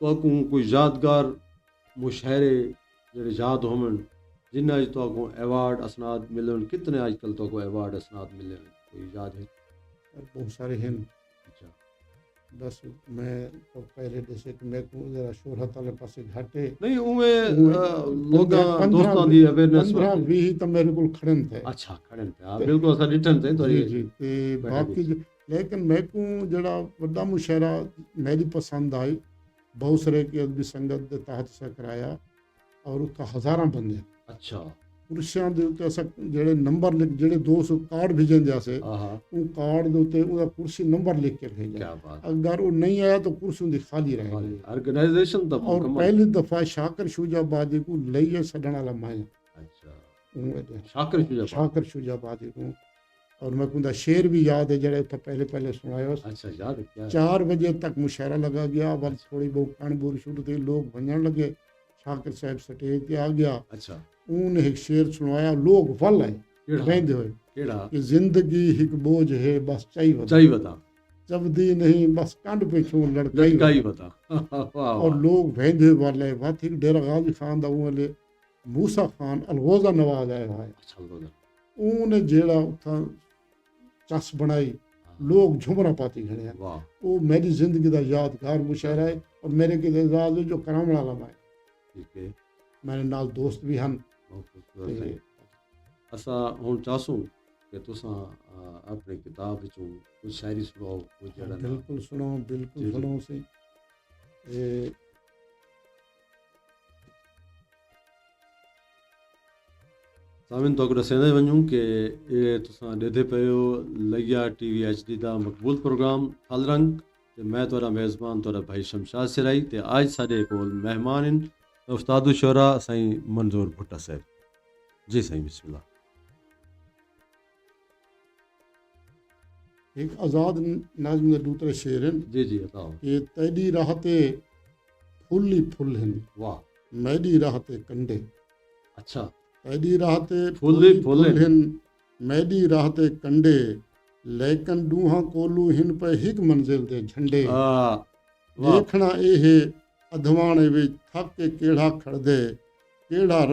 तो कोई यादगार मुशायरे जेड़े याद होवन जिन्हें अज तो अवार्ड असनाद मिलन कितने आजकल तो अवार्ड असनाद मिले कोई याद है बहुत सारे हैं अच्छा बस मैं तो पहले जैसे कि मैं को जरा शोहरत वाले पासे घाटे नहीं उमे लोग दोस्तां दी अवेयरनेस 15-20 तो मेरे को खड़न थे अच्छा खड़न थे हां बिल्कुल असा रिटर्न थे तो जी ते बाकी लेकिन मैं को जड़ा बड़ा मुशायरा मेरी पसंद आई बहुत सारे की अदबी संगत के तहत से कराया ਔਰ ਉੱਥੇ ਹਜ਼ਾਰਾਂ ਬੰਦੇ ਅੱਛਾ ਕੁਰਸੀਆਂ ਦੇ ਉੱਤੇ ਅਸਾਂ ਜਿਹੜੇ ਨੰਬਰ ਲਿਖ ਜਿਹੜੇ 200 ਕਾਰਡ ਭੇਜਦੇ ਸੀ ਆਹਾ ਉਹ ਕਾਰਡ ਦੇ ਉੱਤੇ ਉਹਦਾ ਕੁਰਸੀ ਨੰਬਰ ਲਿਖ ਕੇ ਕੀ ਭੇਜਿਆ ਬਾਤ ਅਗਰ ਉਹ ਨਹੀਂ ਆਇਆ ਤਾਂ ਕੁਰਸੀ ਉਹਦੀ ਖਾਲੀ रहेगी ਆਰਗੇਨਾਈਜੇਸ਼ਨ ਦਾ और ਮੁਕੰਮਲ पहली दफ़ा शाकर शुजाबादी को लइए छड़ण वाला मैं ਅੱਛਾ हूं। शाकिर शुजा शाकर शुजाबादी को और मैं कुंदा शेर भी याद है जड़े उत्थे पहले पहले सुनाया अच्छा याद है क्या 4 बजे तक मुशायरा लगा गया बस थोड़ी बहुत कण बोर शुरू थी लोग वंजन लगे शाकिर साहब स्टेज पे आ गया अच्छा उन्हें एक शेर सुनाया लोग वल आए केड़ा रहंदे हुए केड़ा कि जिंदगी एक बोझ है बस चाहिए बता जबदी नहीं बस कंड पे छू लड़का लड़का ही बता वाह और लोग भेंदे वाले बात ही डेरा गाजी खान दा वाले मूसा खान अलगोजा नवाज आया है अच्छा बोला ਉਹਨੇ ਜਿਹੜਾ ਉੱਥਾਂ ਚਸ ਬਣਾਈ ਲੋਕ ਝੁਮਰਾ ਪਾਤੀ ਖੜੇ ਹਨ वाह ਉਹ ਮੇਰੀ ਜ਼ਿੰਦਗੀ ਦਾ ਯਾਦਗਾਰ ਮੁਸ਼ਾਇਰਾ ਹੈ ਔਰ ਮੇਰੇ ਕਿਤੇ ਰਾਜ ਜੋ ਕਰਾਉਣ ਵਾਲਾ ਮੈਂ ठीक है ਮੇਰੇ ਨਾਲ ਦੋਸਤ ਵੀ ਹਨ बहुत खूबसूरत है ਤੇ असा हुन चाहसूं कि तुसां अपनी किताब विचों कुछ शायरी सुनाओ कुछ जड़ा ना ਬਿਲਕੁਲ ਸੁਣੋ ਜੀ, ਬਿਲਕੁਲ ਜੀ। ਸੁਣੋ ਸੀ ਇਹ सामिन तो दसेंदे वञूं कि ये तुसां ॾिठे पियो लैया टीवी HD ਦਾ ਮਕਬੂਲ ਪ੍ਰੋਗਰਾਮ ਥਲ ਰੰਗ ਤੇ ਮੈਂ ਤੁਹਾਡਾ ਮੇਜ਼ਬਾਨ ਤੁਹਾਡਾ ਭਾਈ ਸ਼ਮਸ਼ਾਦ ਸਿਰਾਈ ਤੇ ਅੱਜ ਸਾਡੇ ਕੋਲ ਮਹਿਮਾਨ ਹਨ ਉਸਤਾਦ ਸ਼ੋਰਾ ਸਾਈਂ ਮਨਜ਼ੂਰ ਭੁੱਟਾ ਸਾਹਿਬ जी साईं बिस्मिल्लाह ਇੱਕ ਆਜ਼ਾਦ ਨਾਜ਼ਮ ਦੇ ਦੂਸਰੇ ਸ਼ੇਰ ਹਨ जी जी बताओ ਕਿ ਤੇਰੀ ਰਾਹ ਤੇ ਫੁੱਲ ਹੀ ਫੁੱਲ ਹਨ वाह ਮੇਰੀ ਰਾਹ ਤੇ ਕੰਡੇ अच्छा ਤੇਰੀ ਰਾਹ ਤੇ ਫੁੱਲ ਹੀ ਫੁੱਲ ਹਨ ਮੇਰੀ ਰਾਹ ਤੇ ਕੰਡੇ ਲੇਕਿਨ ਦੂਹਾਂ ਕੋਲੂ ਹਨ ਪਏ ਇੱਕ ਮੰਜ਼ਿਲ ਦੇ ਝੰਡੇ वाह ਵੇਖਣਾ ਇਹ ਅਧਵਾਣੇ ਵਿੱਚ ਥੱਕ ਕੇ ਕਿਹੜਾ ਖੜਦੇ ਕਿਹੜਾ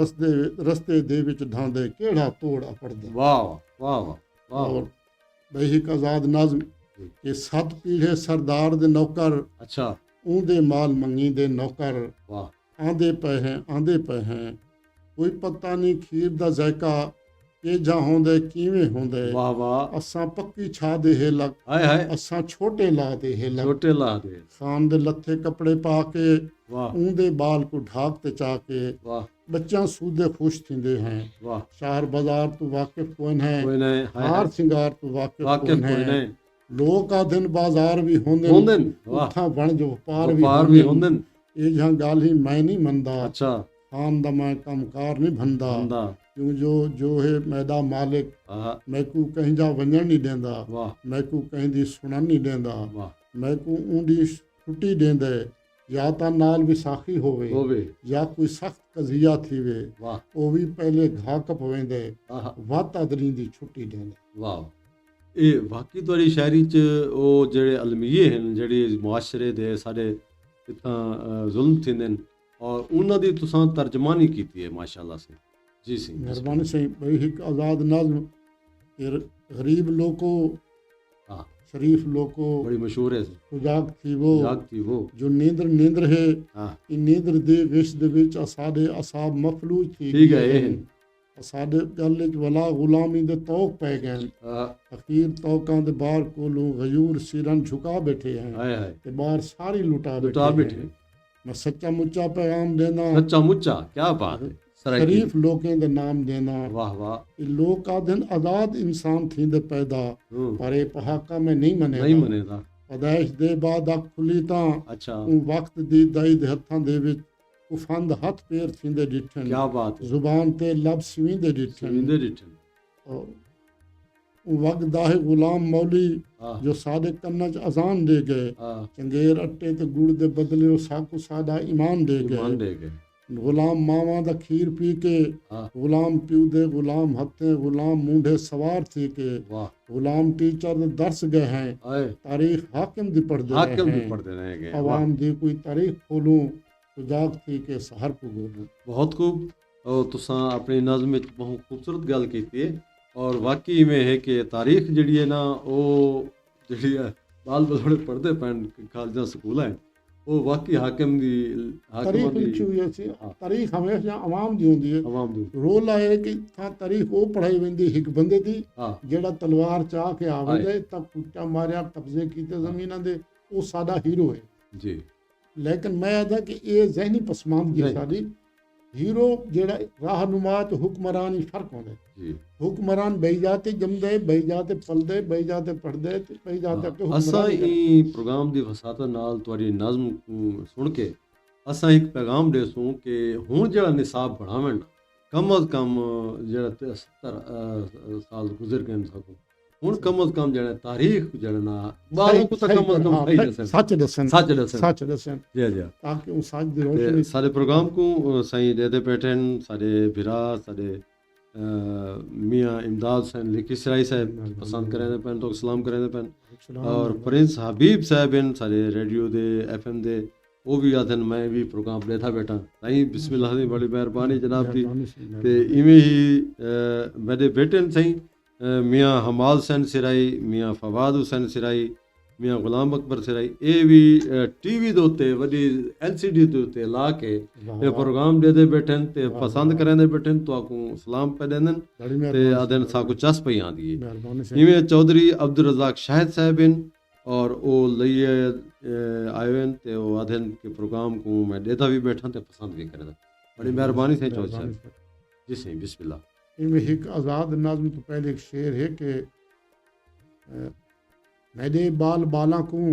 ਰਸਤੇ ਦੇ ਵਿੱਚ ਢਾਂਦੇ ਕਿਹੜਾ ਤੋੜ ਅਪੜਦੇ वाह वाह वाह वाह ਔਰ ਬਹਿਕ ਆਜ਼ਾਦ ਨਾਜ਼ਮ ਕਿ 7 ਪੀੜ੍ਹੇ ਸਰਦਾਰ ਦੇ ਨੌਕਰ अच्छा ਉਹਦੇ ਮਾਲ ਮੰਗੀ ਦੇ ਨੌਕਰ वाह ਆਂਦੇ ਪਏ ਹੈ ਕੋਈ ਪਤਾ ਨਹੀਂ ਖੀਰ ਦਾ ਜ਼ਾਇਕਾ ਕਿਹਜਾ ਹੁੰਦੇ ਕਿਵੇਂ ਹੁੰਦੇ वाह वाह ਅਸਾਂ ਪੱਕੀ ਛਾ ਦੇ ਹੈ ਲੱਗ हाय हाय ਅਸਾਂ ਛੋਟੇ ਲਾ ਦੇ ਹੈ ਲੱਗ छोटे ला दे ਖਾਨ ਦੇ ਲੱਥੇ ਕੱਪੜੇ ਪਾ ਕੇ वाह ਉਹਦੇ ਬਾਲ ਕੋ ਢਾਕ ਤੇ ਚਾ ਕੇ वाह ਬੱਚਿਆਂ ਸੂਦੇ ਖੁਸ਼ ਥਿੰਦੇ ਹੈ वाह ਸ਼ਹਿਰ ਬਾਜ਼ਾਰ ਤੋਂ ਵਾਕਿਫ ਕੋਨ ਹੈ कोई नहीं हाय ਹਾਰ ਸਿੰਗਾਰ ਤੋਂ ਵਾਕਿਫ वाकिफ ਕੋਨ कोई ਹੈ नहीं ਲੋਕ ਆ ਦਿਨ ਬਾਜ਼ਾਰ ਵੀ ਹੁੰਦੇ होंदन वाह ਉੱਥਾਂ ਵਣਜ ਵਪਾਰ व्यापार ਵੀ भी होंदन ਇਹ ਜਾਂ ਗੱਲ ਹੀ ਮੈਂ ਨਹੀਂ ਮੰਨਦਾ अच्छा ਖਾਨ ਦਾ ਮੈਂ ਕੰਮਕਾਰ ਨਹੀਂ ਭੰਦਾ बंदा ਕਿਉਂ ਜੋ ਹੈ ਮੈਦਾ ਮਾਲਿਕ आहा ਮੈਕੂ ਕਹੀਂ ਜਾ ਵੰਜਣ ਨਹੀਂ ਦਿੰਦਾ वाह ਮੈਕੂ ਕਹੀਂ ਦੀ ਸੁਣਨ ਨਹੀਂ ਦਿੰਦਾ वाह ਮੈਕੂ ਉਹਦੀ ਛੁੱਟੀ ਦਿੰਦੇ ਜਾਂ ਤਾਂ ਨਾਲ ਵਿਸਾਖੀ ਹੋਵੇ होवे ਜਾਂ ਕੋਈ ਸਖਤ ਕਜ਼ੀਆ ਥੀਵੇ वाह ਉਹ ਵੀ ਪਹਿਲੇ ਘਾ ਕਪਵੇਂਦੇ आहा ਵਾਤ ਅਦਰੀ ਦੀ ਛੁੱਟੀ ਦਿੰਦੇ वाह ਇਹ ਵਾਕਈ ਤੁਹਾਡੀ ਸ਼ਾਇਰੀ ਚ ਉਹ ਜਿਹੜੇ ਅਲਮੀਏ ਹਨ ਜਿਹੜੇ ਮੁਆਸ਼ਰੇ ਦੇ ਸਾਡੇ ਇਤਾਂ ਜ਼ੁਲਮ ਥੀਂਦੇ ਨੇ ਔਰ ਉਹਨਾਂ ਦੀ ਤੁਸੀਂ ਤਰਜਮਾਨੀ ਕੀਤੀ ਹੈ ਮਾਸ਼ਾਅੱਲਾ ਸੇ जी सी ਮਿਹਰਬਾਨੀ ਸਹੀ ਬਈ ਇੱਕ ਆਜ਼ਾਦ ਨਾਜ਼ਮ ਇਹ ਗਰੀਬ ਲੋਕੋ हाँ शरीफ लोगों बड़ी मशहूर है सुजाग थी वो जागती वो जो नींद्र है हाँ ਇਹ ਨੀਂਦਰ ਦੇ ਵਿਸ਼ ਦੇ ਵਿੱਚ ਸਾਡੇ ਅਸਾਬ ਮਫਲੂਜ ਥੀ ਠੀਕ ਹੈ ਇਹ ਸਾਡੇ ਗੱਲ ਵਿੱਚ ਵਲਾ ਗੁਲਾਮੀ ਦੇ ਤੌਕ ਪੈ ਗਏ हाँ, ਅਖੀਰ ਤੌਕਾਂ ਦੇ ਬਾਹਰ ਕੋਲੋਂ ਗਯੂਰ ਸਿਰਨ ਝੁਕਾ ਬੈਠੇ ਹਨ हाय हाय ਤੇ ਬਾਹਰ ਸਾਰੀ ਲੁਟਾ लुटा ਬੈਠੇ बैठे ਹਨ। ਮੈਂ ਸੱਚਾ ਮੁੱਚਾ ਪੈਗਾਮ ਦੇਣਾ सच्चा मुच्चा क्या बात है सराकी ਸ਼ਰੀਫ ਲੋਕਾਂ ਦੇ ਨਾਮ ਦੇਣਾ वाह वाह ਇਹ ਲੋਕ ਆਦਨ ਆਜ਼ਾਦ ਇਨਸਾਨ ਥੀਂਦੇ ਪੈਦਾ ਪਰ ਇਹ ਪਹਾਕਾ ਮੈਂ ਨਹੀਂ नहीं ਮੰਨੇਗਾ मनेगा ਪਦਾਇਸ਼ ਦੇ ਬਾਅਦ ਅੱਖ ਖੁੱਲੀ ਤਾਂ अच्छा ਉਹ ਵਕਤ ਦੀ ਦਾਈ ਦੇ ਹੱਥਾਂ ਦੇ ਵਿੱਚ ਉਫੰਦ ਹੱਥ ਪੈਰ ਥਿੰਦੇ ਡਿੱਠਣ क्या बात है ਜ਼ੁਬਾਨ ਤੇ ਲਬ ਸਵੀਂਦੇ ਡਿੱਠਣ सविंदे रिटर्न ਉਹ ਵਕਤ ਦਾਹੇ ਗੁਲਾਮ ਮੌਲੀ हाँ ਜੋ ਸਾਡੇ ਕੰਨਾਂ 'ਚ ਅਜ਼ਾਨ ਦੇ ਗਏ हाँ ਚੰਗੇਰ ਅੱਟੇ ਤੇ ਗੁੜ ਦੇ ਬਦਲੇ ਉਹ ਸਾਕੂ ਸਾਡਾ ਈਮਾਨ ਦੇ ईमान ਗਏ दे गए ਗੁਲਾਮ ਮਾਵਾਂ ਦਾ ਖੀਰ ਪੀ ਕੇ हाँ ਗੁਲਾਮ ਪਿਉ ਦੇ ਗੁਲਾਮ ਹੱਥੇ ਗੁਲਾਮ ਮੁੰਡੇ ਸਵਾਰ ਥੀ ਕੇ वाह ਗੁਲਾਮ ਟੀਚਰ ਦੇ ਦਰਸ ਗਏ ਹੈ आए ਤਾਰੀਖ ਹਾਕਿਮ ਦੀ ਪੜਦੇ हाकिम भी ਰਹੇ पढ़ते रह गए वाह ਆਵਾਮ ਦੀ ਕੋਈ ਤਾਰੀਖ ਖੋਲੂੰ ਸੁਜਾਗ ਥੀ ਕੇ ਸਹਰ ਪੁਗੋਲੂੰ बहुत खूब और तुसां अपनी नज़म ਵਿੱਚ बहुत खूबसूरत ਗੱਲ ਕੀਤੀ ਹੈ ਔਰ ਵਾਕਈ ਇਵੇਂ ਹੈ ਕਿ ਤਾਰੀਖ ਜਿਹੜੀ ਹੈ ਨਾ ਉਹ ਜਿਹੜੀ ਹੈ ਬਾਲ ਬਲੋੜੇ ਪੜ੍ਹਦੇ ਪੈਣ ਕਾਲਜਾਂ ਸਕੂਲਾਂ ਉਹ ਵਾਕਈ ਹਾਕਮ ਦੀ ਹਾਕਮਾਂ ਤਾਰੀਖ ਦੀ ਲਿਖੀ ਹੋਈ ਸੀ ਹਾਂ। ਤਾਰੀਖ ਹਮੇਸ਼ਾ ਆਵਾਮ ਦੀ ਹੁੰਦੀ ਹੈ ਆਵਾਮ ਦੀ ਰੋਲ ਆਏ ਕਿ ਥਾਂ ਤਾਰੀਖ ਉਹ ਪੜਾਈ ਵੰਦੀ ਇੱਕ ਬੰਦੇ ਦੀ ਹਾਂ ਜਿਹੜਾ ਤਲਵਾਰ ਚਾਹ ਕੇ ਆਵੇ ਹਾਏ। ਜਾਏ ਤਾਂ ਕੁੱਟਾ ਮਾਰਿਆ ਕਬਜ਼ੇ ਕੀਤੇ ਜ਼ਮੀਨਾਂ ਦੇ ਉਹ ਸਾਡਾ ਹੀਰੋ ਹੈ ਜੀ ਲੇਕਿਨ ਮੈਂ ਆਦਾ ਕਿ ਇਹ ਜ਼ਹਿਨੀ ਪਸਮਾਨਦਗੀ ਨਹੀਂ। ਸਾਡੀ ਹੀਰੋ ਜਿਹੜਾ ਰਾਹਨੁਮਾ ਤੇ ਹੁਕਮਰਾਨ ਹੀ ਫਰਕ ਹੁੰਦਾ ਹੈ। ਜੀ ਹੁਕਮਰਾਨ ਬਈ ਜਾਤੇ ਜੰਮਦੇ, ਬਈ ਜਾਤੇ ਪਲਦੇ, ਬਈ ਜਾਤੇ ਪੜਦੇ ਤੇ ਬਈ ਜਾਤੇ ਅੱਗੇ ਅਸਾਂ ਹੁਕਮਰਾਨ ਇਹ ਪ੍ਰੋਗਰਾਮ ਦੀ ਵਸਾਤ ਨਾਲ ਤੁਹਾਡੀ ਨਜ਼ਮ ਸੁਣ ਕੇ ਅਸਾਂ ਇੱਕ ਪੈਗਾਮ ਦੇ ਸੂੰ ਕਿ ਹੁਣ ਜਿਹੜਾ ਨਿਸਾਬ ਬਣਾਵਣ ਕਮ ਅਜ਼ ਕਮ ਜਿਹੜਾ 70 ਸਾਲ ਗੁਜ਼ਰ ਗਏ ਨੇ ਸਾਕੋ ਹੁਣ ਕਮ ਅਜ਼ ਕਮ ਜਿਹੜਾ ਤਾਰੀਖ ਜਿਹੜਾ ਨਾ ਬਾਹਰੋਂ ਕੋ ਤਾਂ ਕਮ ਅਜ਼ ਕਮ ਸਹੀ ਦੱਸਣ ਸੱਚ ਦੱਸਣ ਸੱਚ ਦੱਸਣ ਜੀ ਜੀ ਤਾਂ ਕਿ ਉਹ ਸੱਚ ਦੀ ਤੇ ਰੋਸ਼ਨੀ ਸਾਡੇ ਪ੍ਰੋਗਰਾਮ को साईं देते बैठे हैं सारे भिरा सारे मियाँ इमदाद सैन लिखी सराई साहब पसंद करें पैन तो सलाम करें पैन और प्रिंस हबीब साहब हैं सारे रेडियो दे FM दे वो भी आते मैं भी प्रोग्राम लेता बैठा साईं बिस्मिल्लाह दी बड़ी मेहरबानी जनाब दी ते इवें ही मेरे बेटे ने साईं मियाँ हमाल सैन सिराई मियाँ फवाद हुसैन सिराई मियाँ गुलाम अकबर सिराई ये भी TV ਦੇ ਉੱਤੇ ਵੱਡੀ LCD ਦੇ ਉੱਤੇ ਲਾ ਕੇ ਇਹ ਪ੍ਰੋਗਰਾਮ ਦੇ ਬੈਠੇ ਨੇ ਤੇ ਪਸੰਦ ਕਰਦੇ ਬੈਠੇ ਨੇ ਤੁਹਾਨੂੰ ਸਲਾਮ ਪੈ ਦੇਣ ਤੇ ਆਦਨ ਸਾਕੋ ਚਸ ਪਈ ਆਂਦੀ ਹੈ ਜਿਵੇਂ ਚੌਧਰੀ ਅਬਦੁਲ ਰਜ਼ਾਕ ਸ਼ਾਹਿਦ ਸਾਹਿਬ ਹਨ और वो लिए आए हैं तो वो आधे के प्रोग्राम को मैं देता भी बैठा तो पसंद भी करें बड़ी मेहरबानी से चौधरी साहब जी सही बिस्मिल्लाह इनमें एक आज़ाद नाज़म तो पहले एक शेर है कि मेरे बाल बाला को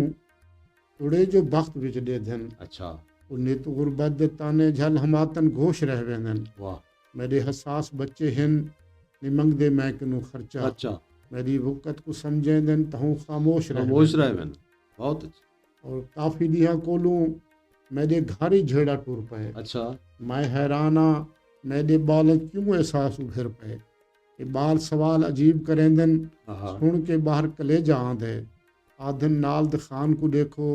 उड़े जो बख्त विच दे धन अच्छा नित गुरबत दे ताने झल हमातन घोष रह वेंदन वाह मेरे हसास बच्चे हैं निमंग दे मैं किनू खर्चा अच्छा मेरी वक़्त को समझे दिन तहूँ खामोश रहे बहुत अच्छा और काफ़ी दिया कोलू मेरे घर ही झेड़ा टूर पाए अच्छा मैं हैराना मेरे बाल क्यों एहसास उभर पाए ये बाल सवाल अजीब करेंदन सुन के बाहर कलेजा आंदे आधन नाल खान को देखो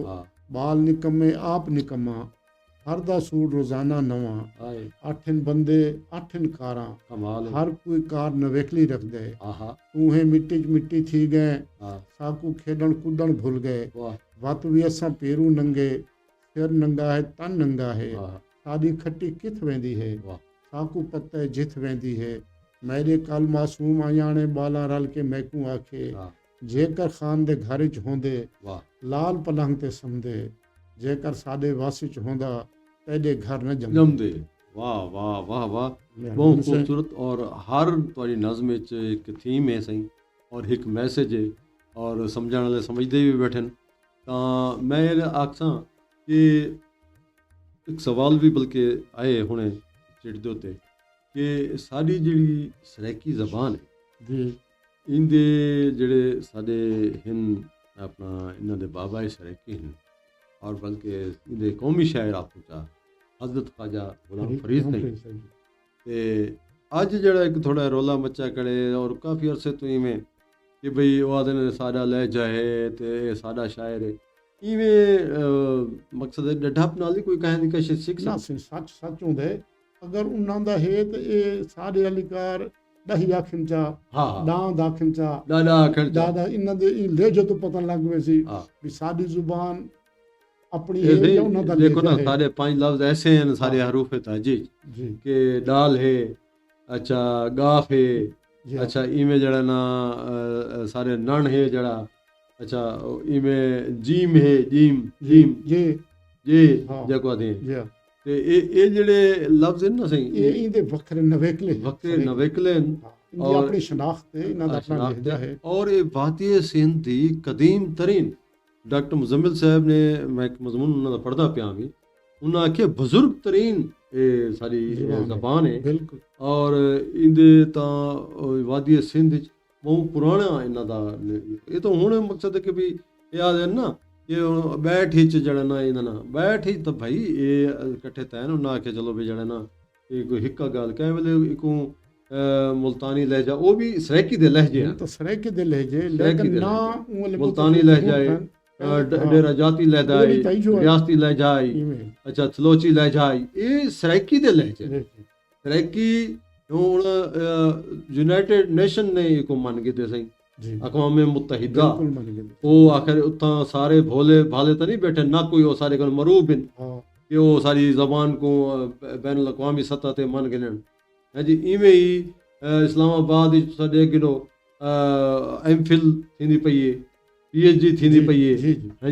बाल निकम्मे आप निकम्मा हर दा सूट रोजाना नवा अठन बंदे अठन कारा हर कोई कार नवेकली रख दे तू है मिट्टी मिट्टी थी गए साकू खेडन कूदन भूल गए वत भी असा पेरू नंगे सिर नंगा है तन नंगा है साडी खट्टी किथ वेंदी है साकू पत्ते जिथ वेंदी है मेरे कल मासूम आयाने बाला रल के मैकू आखे जेकर खान दे घर च होंदे लाल पलंग ते समदे जेकर साडे वासी च होंदा तेरे घर न जमदे वाह वाह वाह वाह बहुत खूबसूरत और हर तुम्हारी नज़म एक थीम है सही और एक मैसेज है और समझने वाले समझते भी बैठे तो मैं आखसा कि एक सवाल भी बल्कि आए हुणे चिट दे उत्ते कि साडी जिहड़ी सरैकी ज़बान है इंदे जिहड़े साडे हिन अपना इन्हां दे बाबा सरैकी हैं और बल्कि इंदे कौमी शायर आप पूछा हज़रत ख्वाजा गुलाम फरीद सिंह ते अज जिहड़ा एक थोड़ा रौला मचा करे और काफ़ी अरसे तो इवें कि बई वो आदे ने साडा लहजा है ते साडा शायर है इवें मकसद डढ़प नाल कोई कहें दी कशिश सिख सच सच हुंदे अगर उन्हां दा है ते ये सारे अलिकार दही आखिन चा दांद आखिन चा दादा इन्हां दे लहजे तो पता लग वे सी भी साडी जुबान अपनी देखो ना सारे 5 लफ्ज ऐसे हैं सारे हरूफ ताजीज के डाल है अच्छा गाफ है अच्छा इमें जड़ा ना सारे नन है जड़ा अच्छा इमें जीम है जीम जीम ये जको दे ते ये जड़े लफ्ज हैं ना सही ये इनदे वखरे नवेकले और अपनी शनाख्त है इना दा अपना लहजा है और ये वादिय सिंध दी कदीम तरीन डॉक्टर मुजम्मिल साहब ने मैं एक मजमून उन्होंने पढ़दा पिया भी उन्हें आखे बुजुर्ग तरीन सारी जबान है और इंदे तां वादी सिंध बहुत पुराना इन्हां दा ये तो हुण मकसद है कि भी याद है ना ये बैठ ही जड़ा ना इन्हां बैठ ही तो भाई ये इकट्ठे तैन उन्हें आखे चलो भी जड़ा ना ये कोई हिक्का गल कह वेले इको मुल्तानी लहजा वो भी सराइकी दे लहजे तो सराइकी दे लहजे लेकिन ना मुल्तानी लहजा है डेरा जाती लहजाई रियासती लहजाई अच्छा थलोची लहजाई ये सराइकी दे लहजे सराइकी हुण यूनाइटेड नेशन ने को मन कीते सही अक़वाम मुत्तहिदा वो आखिर उतां सारे भोले भाले तो नहीं बैठे ना कोई वो सारे कोल मरूब हैं कि वो सारी ज़बान को बैन अक़वामी सतह ते मन गिनन है जी इवें ही इस्लामाबाद साडे किलो एमफिल थींदी पई है PhD थींदी पई है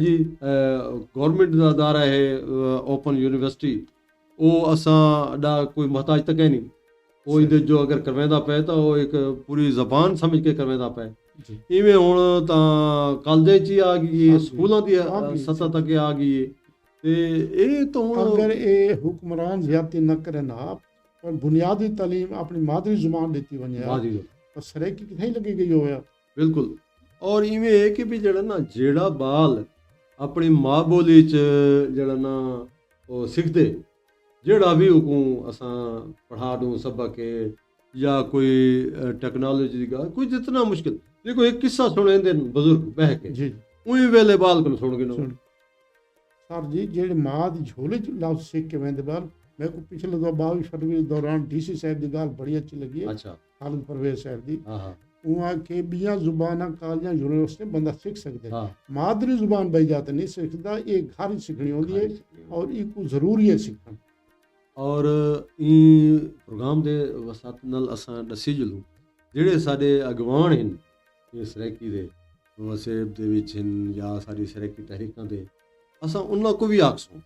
जी गवर्नमेंट दा दायरा है ओपन यूनिवर्सिटी ਉਹ ਅਸਾਂ ਦਾ ਕੋਈ ਮੁਹਤਾਜ ਤੱਕ ਹੈ ਨਹੀਂ, ਉਹ ਇਹਦੇ ਜੋ ਅਗਰ ਕਰਵਾਉਂਦਾ ਪਏ ਤਾਂ ਉਹ ਇੱਕ ਪੂਰੀ ਜ਼ਬਾਨ ਸਮਝ ਕੇ ਕਰਵਾਉਂਦਾ ਪਏ। ਜੀ ਇਵੇਂ ਹੁਣ ਤਾਂ ਕਾਲਜਾਂ 'ਚ ਹੀ ਆ ਗਈ ਹੈ, ਆ ਗਈ, ਸਕੂਲਾਂ ਦੀ ਆ ਗਈ, ਸਤ੍ਹਾ ਤੱਕ ਆ ਗਈ ਹੈ। ਤੇ ਇਹ ਤਾਂ ਹੁਣ अगर ये हुक्मरान ज्यादती न करें आप पर बुनियादी तालीम अपनी मादरी जुबान देती बने ਬਾਜੀ ਦਾ तो सरेकी कितनी लगी गई होया। ਬਿਲਕੁਲ। ਔਰ ਇਵੇਂ ਹੈ ਕਿ ਵੀ ਜਿਹੜਾ ਬਾਲ ਆਪਣੀ ਮਾਂ ਬੋਲੀ 'ਚ ਉਹ ਸਿੱਖਦੇ, ਜਿਹੜਾ ਵੀ ਹੁਕਮ ਅਸਾਂ ਪੜ੍ਹਾ ਦੂੰ ਸਬਕ ਹੈ ਜਾਂ ਕੋਈ ਟੈਕਨੋਲੋਜੀ ਦੀ ਗੱਲ, ਕੋਈ ਜਿਤਨਾ ਮੁਸ਼ਕਿਲ ਦੇਖੋ ਇੱਕ ਕਿੱਸਾ ਸੁਣਾਉਂਦੇ ਨੇ ਬਜ਼ੁਰਗ ਬਹਿ ਕੇ, जी ਉਹੀ ਵੇਲੇ ਬਾਲ ਕੋਲ ਸੁਣ ਕੇ ਨਾ सुन सर जी जेड़े मां दी झोले च लफ्ज सीख के वेंदे बाल मेरे को पिछले 22 फरवरी दौरान डीसी साहब की गाल बड़ी अच्छी लगी है, ਅੱਛਾ खालिद परवेज साहब दी। ਹਾਂ ਹਾਂ उहाँ के बियां जुबाना कालियां यूनिवर्सिटी बंदा सीख सकते ਹਾਂ मादरी जुबान बई जाते नहीं सीखता, ये घर ही सीखनी होती है और इको जरूरी है सीखना। ਔਰ ਇਹ ਪ੍ਰੋਗਰਾਮ ਦੇ ਵਸਾਤ ਨਾਲ ਅਸਾਂ ਦੱਸੀ ਜਲੂ ਜਿਹੜੇ ਸਾਡੇ ਅਗਵਾਨ ਹਨ ਇਹ ਸਰੈਕੀ ਦੇ ਵਸੇਬ ਦੇ ਵਿੱਚ ਹਨ ਜਾਂ ਸਾਡੀ ਸਰੈਕੀ ਤਹਿਰੀਕਾਂ ਦੇ, ਅਸਾਂ ਉਹਨਾਂ ਕੋ ਵੀ ਆਖਸੋਂ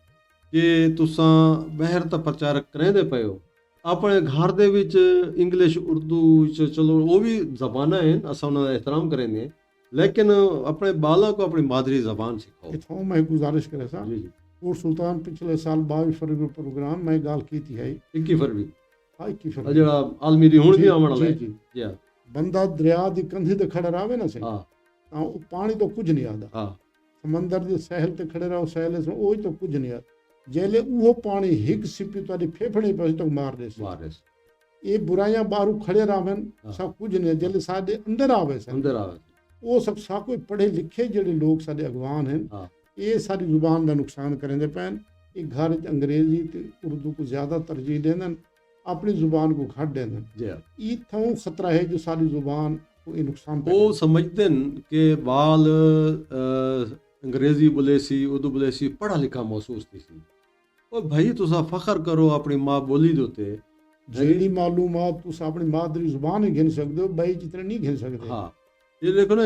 ਕਿ ਤੁਸਾਂ ਬਹਿਰ ਤਾਂ ਪ੍ਰਚਾਰਕ ਕਰਾਂਦੇ ਪਏ ਹੋ, ਆਪਣੇ ਘਰ ਦੇ ਵਿੱਚ ਇੰਗਲਿਸ਼ ਉਰਦੂ ਚ ਚਲੋ ਉਹ ਵੀ ਜ਼ਬਾਨਾਂ ਹਨ, ਅਸਾਂ ਉਹਨਾਂ ਦਾ ਇਹਤਰਾਮ ਕਰਾਂਗੇ, लेकिन अपने बाला को अपनी मादरी ज़बान सिखाओ। इथों मैं गुजारिश करे सा जी जी कोट सुल्तान पिछले साल 22 फरवरी प्रोग्राम मैं गाल की थी है 21 फरवरी 21 ਆ ਜਿਹੜਾ ਆਲਮੀ ਦੀ ਹੁਣ ਵੀ ਆਉਣ ਵਾਲਾ ਹੈ जी ਜੀ ਹਾਂ बंदा दरिया दी कंधी ते खड़ा रहे ना सही ਹਾਂ ਤਾਂ ਉਹ ਪਾਣੀ ਤੋਂ ਕੁਝ ਨਹੀਂ ਆਦਾ, ਹਾਂ ਸਮੁੰਦਰ ਦੇ ਸਹਿਲ ਤੇ ਖੜੇ ਰਹੋ ਸਹਿਲ ਤੋਂ ਉਹ ਤੋਂ ਕੁਝ ਨਹੀਂ ਆ ਜੇਲੇ ਉਹ ਪਾਣੀ ਹਿੱਕ ਸਿੱਪੀ ਤੁਹਾਡੇ ਫੇਫੜੇ ਪੈ ਤੱਕ ਮਾਰ ਦੇ ਸੀ। ਵਾਰਿਸ ਇਹ ਬੁਰਾਈਆਂ ਬਾਹਰੋਂ ਖੜੇ ਰਾਵਨ ਹਾਂ। ਸਭ ਕੁਝ ਨਹੀਂ ਜੇਲੇ ਸਾਡੇ ਅੰਦਰ ਆਵੇ ਸਨ ਅੰਦਰ ਆਵੇ ਉਹ ਸਭ ਸਾ ਕੋਈ ਪੜ੍ਹੇ ਲਿਖੇ ਜਿਹੜੇ ਲੋਕ ਸਾਡੇ ਅਗਵਾਨ ਹਨ ਹਾਂ ਇਹ ਸਾਡੀ ਜ਼ੁਬਾਨ ਦਾ ਨੁਕਸਾਨ ਕਰਦੇ ਪੈਣ। ਇਹ ਘਰ 'ਚ ਅੰਗਰੇਜ਼ੀ ਤੇ ਉਰਦੂ को ਜ਼ਿਆਦਾ ਤਰਜੀਹ ਦੇਣ, ਆਪਣੀ ਜ਼ੁਬਾਨ को ਘੱਟ ਦੇਣ। ਜੀ ਹਾਂ। ਇਥੋਂ ਖਤਰਾ ਹੈ ਜੋ ਸਾਡੀ ਜ਼ੁਬਾਨ को ਇਹ ਨੁਕਸਾਨ ਉਹ ਸਮਝਦੇ ਨੇ ਕਿ ਬਾਲ ਅੰਗਰੇਜ਼ੀ ਬੋਲੇ ਸੀ ਉਰਦੂ ਬੋਲੇ ਸੀ ਪੜ੍ਹਾ ਲਿਖਾ ਮਹਿਸੂਸ ਨਹੀਂ ਸੀ। ਉਹ ਭਾਈ ਤੁਸੀਂ ਫਖਰ ਕਰੋ ਆਪਣੀ ਮਾਂ ਬੋਲੀ ਦੇ ਉੱਤੇ। ਜਿਹੜੀ ਮਾਲੂਮਾਤ ਤੁਸੀਂ ਆਪਣੀ ਮਾਦਰੀ ਜ਼ੁਬਾਨ ਹੀ ਗਿਣ ਸਕਦੇ ਹੋ ਬਾਈ ਜਿਤਨੇ ਨਹੀਂ ਗਿਣ ਸਕਦੇ। ਹਾਂ ਇਹ ਦੇਖੋ ਨਾ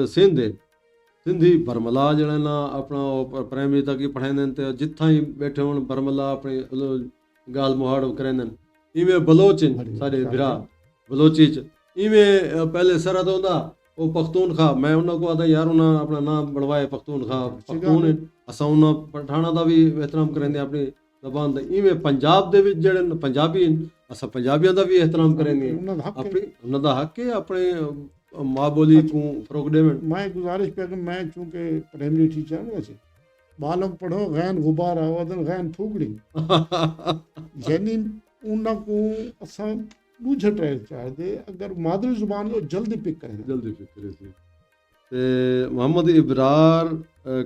ਸਿੰਧ ਸਿੰਧੀ ਬਰਮਲਾ ਜਿਹੜਾ ਨਾ ਆਪਣਾ ਉਹ ਪ੍ਰਾਇਮਰੀ ਤੱਕ ਹੀ ਪੜ੍ਹਾਉਂਦੇ ਨੇ ਤੇ ਜਿੱਥਾਂ ਹੀ ਬੈਠੇ ਹੋਣ ਬਰਮਲਾ ਆਪਣੀ ਗਾਲ ਮੁਹਾੜ ਕਰਾਉਂਦੇ ਨੇ। ਇਵੇਂ ਬਲੋਚ ਸਾਡੇ ਵਿਰਾ ਬਲੋਚੀ 'ਚ ਇਵੇਂ ਪਹਿਲੇ ਸਰਹੱਦ ਹੁੰਦਾ ਉਹ ਪਖਤੂਨਖਾ, ਮੈਂ ਉਹਨਾਂ ਕੋ ਆਦਾ ਯਾਰ ਉਹਨਾਂ ਆਪਣਾ ਨਾਮ ਬਣਵਾਏ ਪਖਤੂਨਖਾ ਪਖਤੂਨ ਅਸਾਂ ਉਹਨਾਂ ਪਠਾਣਾ ਦਾ ਵੀ ਇਹਤਰਾਮ ਕਰਾਂਦੇ ਆਪਣੀ ਜ਼ਬਾਨ ਦਾ। ਇਵੇਂ ਪੰਜਾਬ ਦੇ ਵਿੱਚ ਜਿਹੜੇ ਪੰਜਾਬੀ ਅਸਾਂ ਪੰਜਾਬੀਆਂ ਦਾ ਵੀ ਇਹਤਰਾਮ ਕਰਾਂਗੇ, ਆਪਣੀ ਉਹਨਾਂ ਦਾ ਹੱਕ ਹੈ ਆਪਣੇ ਮਾਂ ਬੋਲੀ ਨੂੰ ਫਰੋਗ ਦੇਵਣ। मैं गुजारिश कर कि मैं चूँकि प्राइमरी टीचर हूँ वैसे बालों को पढ़ो गैन गुब्बार आवादन गैन फूकड़ी यानी उन्होंने को असा दूझे ट्रायल चाहते अगर मादरी जुबान को जल्दी पिक करें जल्दी पिक करे सी। ते मोहम्मद इबरार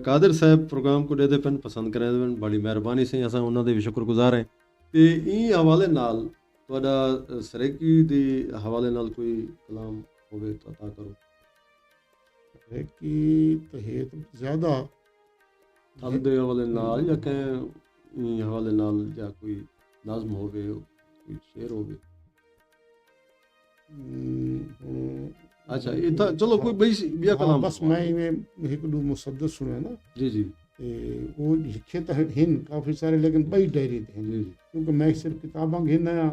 कादिर साहब प्रोग्राम को देते पेन पसंद करें बड़ी मेहरबानी से असा उन्होंने भी शुक्रगुजार हैं। ते ई हवाले नाल ਤੁਹਾਡਾ ਸਰੈਕੀ ਦੇ ਹਵਾਲੇ ਨਾਲ ਕੋਈ ਕਲਾਮ ਹੋਵੇ ਤਾਂ ਅਤਾ ਕਰੋ। कि तहेत ज़्यादा ਥਲ ਦੇ ਹਵਾਲੇ ਨਾਲ ਜਾਂ ਕਿ ਹਵਾਲੇ ਨਾਲ ਜਾਂ ਕੋਈ ਨਾਜ਼ਮ ਹੋਵੇ ਕੋਈ ਸ਼ੇਰ ਹੋਵੇ। अच्छा ये था चलो कोई बिया कलाम बस मैं इवें हिकु दो मुसद्दस सुने ना जी जी ते वो लिखे तो हिन काफ़ी सारे लेकिन बई डायरी थे जी जी क्योंकि मैं सिर्फ किताबां गिन आया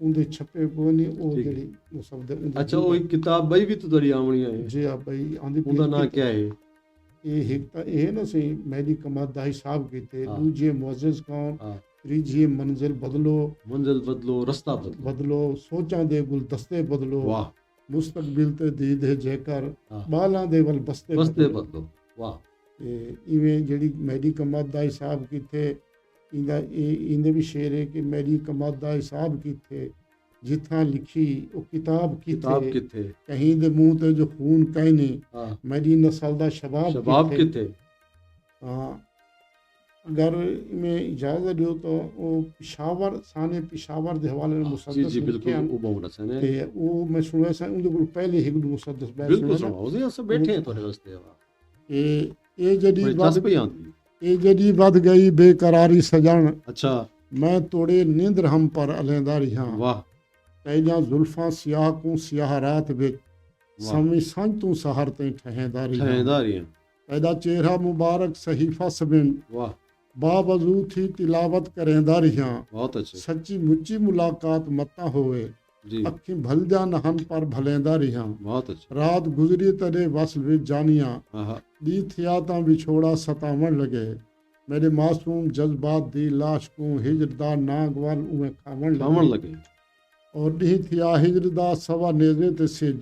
उनके छपे को नहीं वो जेडी वो शब्द। अच्छा वो एक किताब बई भी तो तड़ी आवणी है जी हाँ भाई आंधी उनका नाम क्या है? ये हिकता ये ना सही मेरी कमाद दाई साहब की थे दूजे मुअज़्ज़िज़ कौन त्रीजी मंजिल बदलो रास्ता बदलो सोचा दे गुलदस्ते बदलो वाह मुस्तकबिल ते दीद है जेकर बालां दे वल बस्ते बदलो वाह। इवें जेड़ी मेरी कमाद दाई साहब की थे इंदे भी शेर है कि मेरी कमाद दाई साहब की थे जिथा लिखी वो किताब की थे कहीं दे मुंह ते जो खून कहीं नहीं मेरी नस्ल दा शबाब की थे। हाँ अगर में इजाज़त दो तो वो पिशावर साने पिशावर दे हवाले में मुसद्दस जी बिल्कुल वो बहुत अच्छा है ते वो मैं सुने सा उनके को पहले एक दो मुसद्दस बैठ बिल्कुल सुनाओ जी सब बैठे हैं थोड़े वास्ते ये जड़ी वध गई बेकरारी सजन अच्छा मैं तोड़े नींद हम पर अलहदारी हाँ वाह तेजा जुल्फा सियाह को सियाह रात विच समी संज तू सहर ते ठहदारी ठहदारी पैदा चेहरा मुबारक सहीफा सबिन वाह बावजू थी तिलावत करेंदा रिहां बहुत अच्छे सच्ची मुच्ची मुलाकात मता होवे जी, अखी भलदा नहन पर भलेंदा रिहां बहुत अच्छे। रात गुजरी तड़े वसल विच जानियां हाँ हाँ, दी थिया तां विछोड़ा सतावण लगे मेरे मासूम जज्बात दी लाश को हिजरदा नाग वाल उवें खावण खावण लगे लगे। और डी थिया हिजरदा सवा नेज़े ते सिज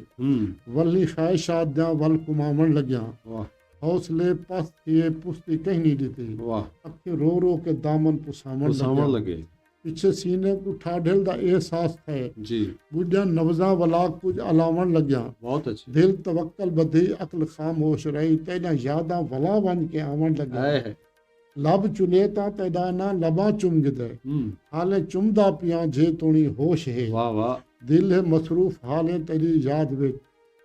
वली ख्वाहिशात द्या वल कुमावण लग्या वाह हौसले पस्त थिए पुस्ती कहीं नहीं दी वाह, अखी रो रो के दामन पुसावण सावण लग्या लगे पिछे सीने को ठाढिल दा एहसास थे जी, बुढ़िया नवजा वाला कुछ अलावण लग्या बहुत अच्छे। दिल तवक्कल बधी अकल खामोश रही तेना यादा वला बन के आवण लग्या है लब चुने ता तेदा ना लबा चुम गिदे हाले चुमदा पिया जे तोणी होश है वाह वाह, दिल है मसरूफ हाले तेरी याद विच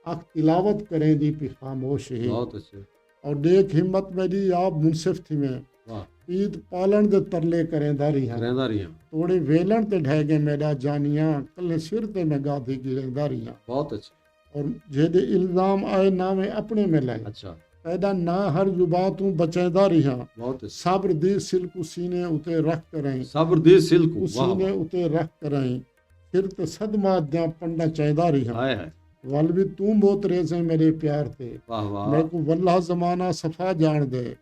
अख तिलावत करें दी पी खामोश है बहुत अच्छे। और देख हिम्मत मेरी आप मुनसिफ थी में वाह, ईद पालन दे तरले करें दारी हैं रहंदा रहियां, तोड़े वेलन ते ढह गए मेरा जानियां कल्ले सिर ते मैं गाधी गिरेंदा रहियां बहुत अच्छे। और जेदे इल्जाम आए ना मैं अपने में लाए अच्छा, पैदा ना हर जुबां तू बचेंदा रहियां बहुत अच्छे। सब्र दी सिल को सीने उते रख करें सब्र दे सिल को, वाह सीने उते रख करें फिर ते सदमा द्या पंडा चाहदा रहियां हाय हाय, वल भी तू मोत रेसे मेरे प्यार ते वाह वाह, मैं को वल्ला जमाना सफा जान दे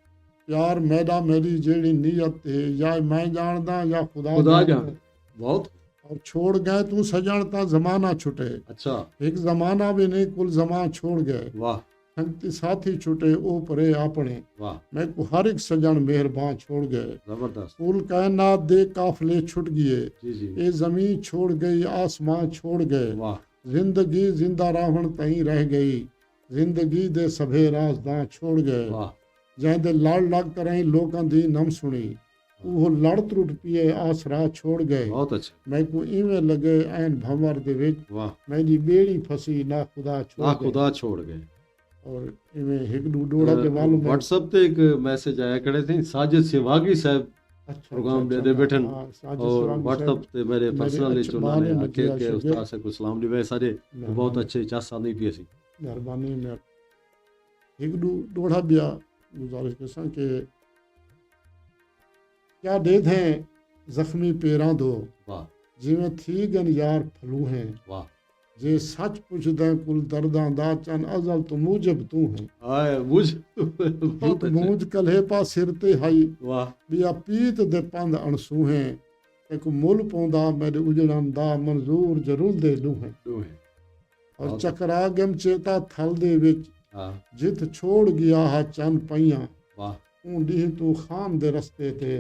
प्यार मेरा मेरी जेड़ी नीयत है या मैं जानदा या खुदा खुदा जान जान दे। बहुत और छोड़ गए तू सजण ता जमाना छुटे अच्छा, एक जमाना भी नहीं कुल जमा छोड़ गए वाह संगती साथी छुटे ओ परे आपने वाह, मैं को हर एक सजन मेहरबान छोड़ गए जबरदस्त कुल कायनात दे काफले छुट गए जी जी, ये जमीन छोड़ गई आसमान छोड़ गए वाह जिंदगी जिंदा रावण तहीं रह गई जिंदगी दे सभे राजदां छोड़ गए वाह, जैंदे लड़ लग करें लोकां दी नम सुनी ਉਹ ਲੜ ਤਰੁੱਟ ਪੀਏ ਆਸਰਾ ਛੋੜ ਗਏ बहुत अच्छे। मैं को इवें लगे ऐन भंवर दे विच वाह, मेरी बेड़ी फसी ना खुदा छोड़ ना गए खुदा छोड़ गए। और इवें हिक दू डोड़ा के मालूम है व्हाट्सएप ते एक मैसेज आया करे थी साजिद सिवागी साहब अच्छा प्रोग्राम दे बैठन हाँ, साजिद और सिवागी व्हाट्सएप साहब ते मेरे पर्सनली अच्छे चुना बारे ने में आके दिया के शुक्रिया। उस्ताद से को सलाम दी वे सारे बहुत अच्छे चासा नहीं पिए सी मेहरबानी में हिक दू डोड़ा बिया गुजारिश कसां के क्या दे दें जख्मी पेरां दो वाह जिवें थी गन यार फलू हैं वाह, जे सच पुछदा कुल दर्दां दा चन अजल तो मूजब तू है आए बुझ एक बहुत अच्छे। मूंज कल्हे पा सिर ते हाई वाह, बिया पीत दे पंद अणसू हैं एक मुल पौंदा मेरे उजड़न दा मंजूर जरूर दे लू हैं दो है और बहुत चकरा गम चेता थल दे विच हाँ जित छोड़ गया हा चन पईयां वाह, ऊंडी तू खाम दे रस्ते ते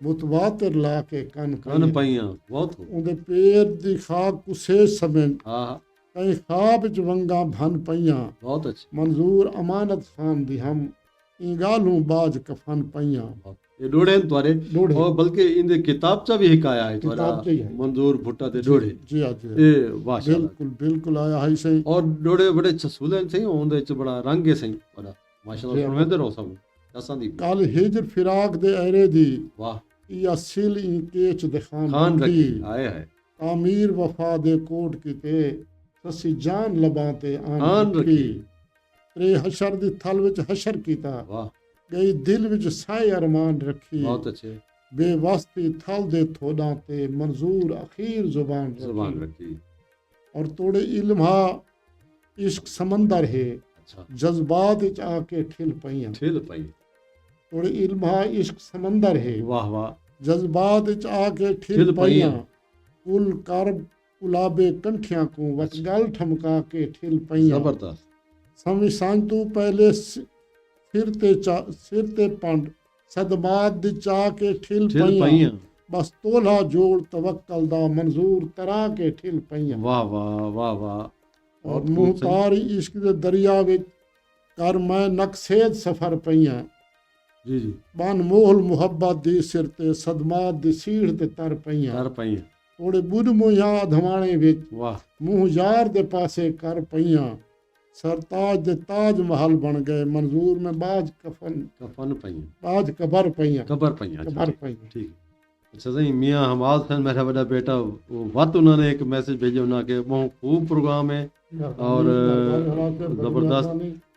मुतवातिर ला के कन कन पाइयां बहुत खूब। उंदे पैर दी खाक कुसे समें हाँ हाँ, कई ख्वाब च वंगा भन पईयां बहुत अच्छे। मंजूर अमानत खान दी हम इंगालू बाज कफन पईयां बहुत। ये डोड़े हैं तुम्हारे डोड़े। और बल्कि इन किताबचा भी हिकाया है तुम्हारा किताबचा ही है। मंजूर भुट्टा ते डोड़े जी हाँ जी हाँ। ये माशाल्लाह बिल्कुल बिल्कुल आया है सही और डोड़े बड़े छसूले सही उनदे च बड़ा रंग है सही बड़ा माशाल्लाह जी। सुनवेंदे रहो सब चासा दी कल हिजर फिराक दे अरे दी वाह, या सिल इन केच दे खान खान रखी रखी आए है तामीर वफा दे कोट कीते ससी जान लबाते आन आन रखी रखी। त्रे हशर दी थल विच हशर कीता वाह, गई दिल विच साए अरमान रखी बहुत अच्छे। बेवस्ती थल दे थोड़ा ते मंजूर अखीर जुबान जुबान रखी रखी और तोड़े इल्म हा इश्क समंदर है अच्छा, जज्बात विच आके ठिल पईयां ठेल पाई तोड़े इल्म हा इश्क समंदर है वाह वाह, जज्बात विच आके ठिल ठिल पईयां पईयां। कुल कर गुलाबे कंठियां को वत गल ठमका के ठिल पईयां जबरदस्त समझ सांझ तू पहले सिर ते पंड सदमात दी चा के ठिल ठेल पईयां पाइयां बस तोला जोड़ तवक्कल दा मंजूर तरा के ठिल पईयां वाह वाह वाह वाह और बहुत खूब मुहतारी इश्क दे दरिया विच कर मैं नक्सेद सफर पईयां जी जी बन मोहल मुहब्बत दी सिर ते सदमात दी सीढ़ ते तर पईयां कर पाइयां थोड़े बुध मुया धवाणे विच वाह मुंह यार दे पासे कर पईयां सरताज दे ताज महल बन गए मंजूर में बाज कफन कफन पाइयां बाज कबर पईयां कबर पाइयां अच्छा, कबर ठीक पईयां ठीक अच्छा सही मियाँ हमाल खान मेरा बड़ा बेटा वो वत उन्होंने एक मैसेज भेजे उन्हें के बहुत खूब प्रोग्राम है और जबरदस्त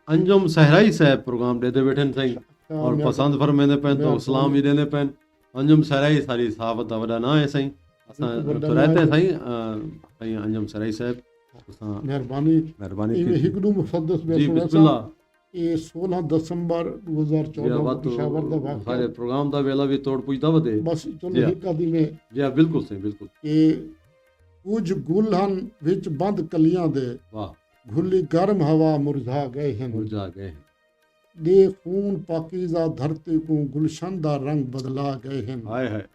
अंजुम सहराई साहब प्रोग्राम दे बैठे सही और पसंद फरमाइंदे पैन तो सलाम भी देंदे पैन अंजुम सराई सारी साहब दा वॾा ना है साईं असां तो रहते साईं साईं अंजुम सराई साहब असां महिरबानी की हिकु ॾूं मुक़दस में जी सुणो बिस्मिल्लाह ਇਹ 16 ਦਸੰਬਰ 2014 ਪਿਸ਼ਾਵਰ ਦਾ ਵਾਕਿਆ सारे प्रोग्राम दा वेला भी तोड़ पुजदा वदे ਬਸ ਚਲੋ ਜੀ ਹਾਂ। ਇੱਕ ਆਦੀ में जी हाँ बिल्कुल सही बिल्कुल ਕਿ ਕੁਝ ਗੁੱਲ ਹਨ ਵਿੱਚ ਬੰਦ ਕਲੀਆਂ ਦੇ वाह ਘੁੱਲੀ ਗਰਮ ਹਵਾ ਮੁਰਝਾ ਗਏ ਹਨ मुरझा गए हैं ਦੇ ਖੂਨ ਪਾਕੀਜ਼ਾ ਧਰਤੀ को गुलशन ਦਾ रंग बदला गए हैं हाय हाय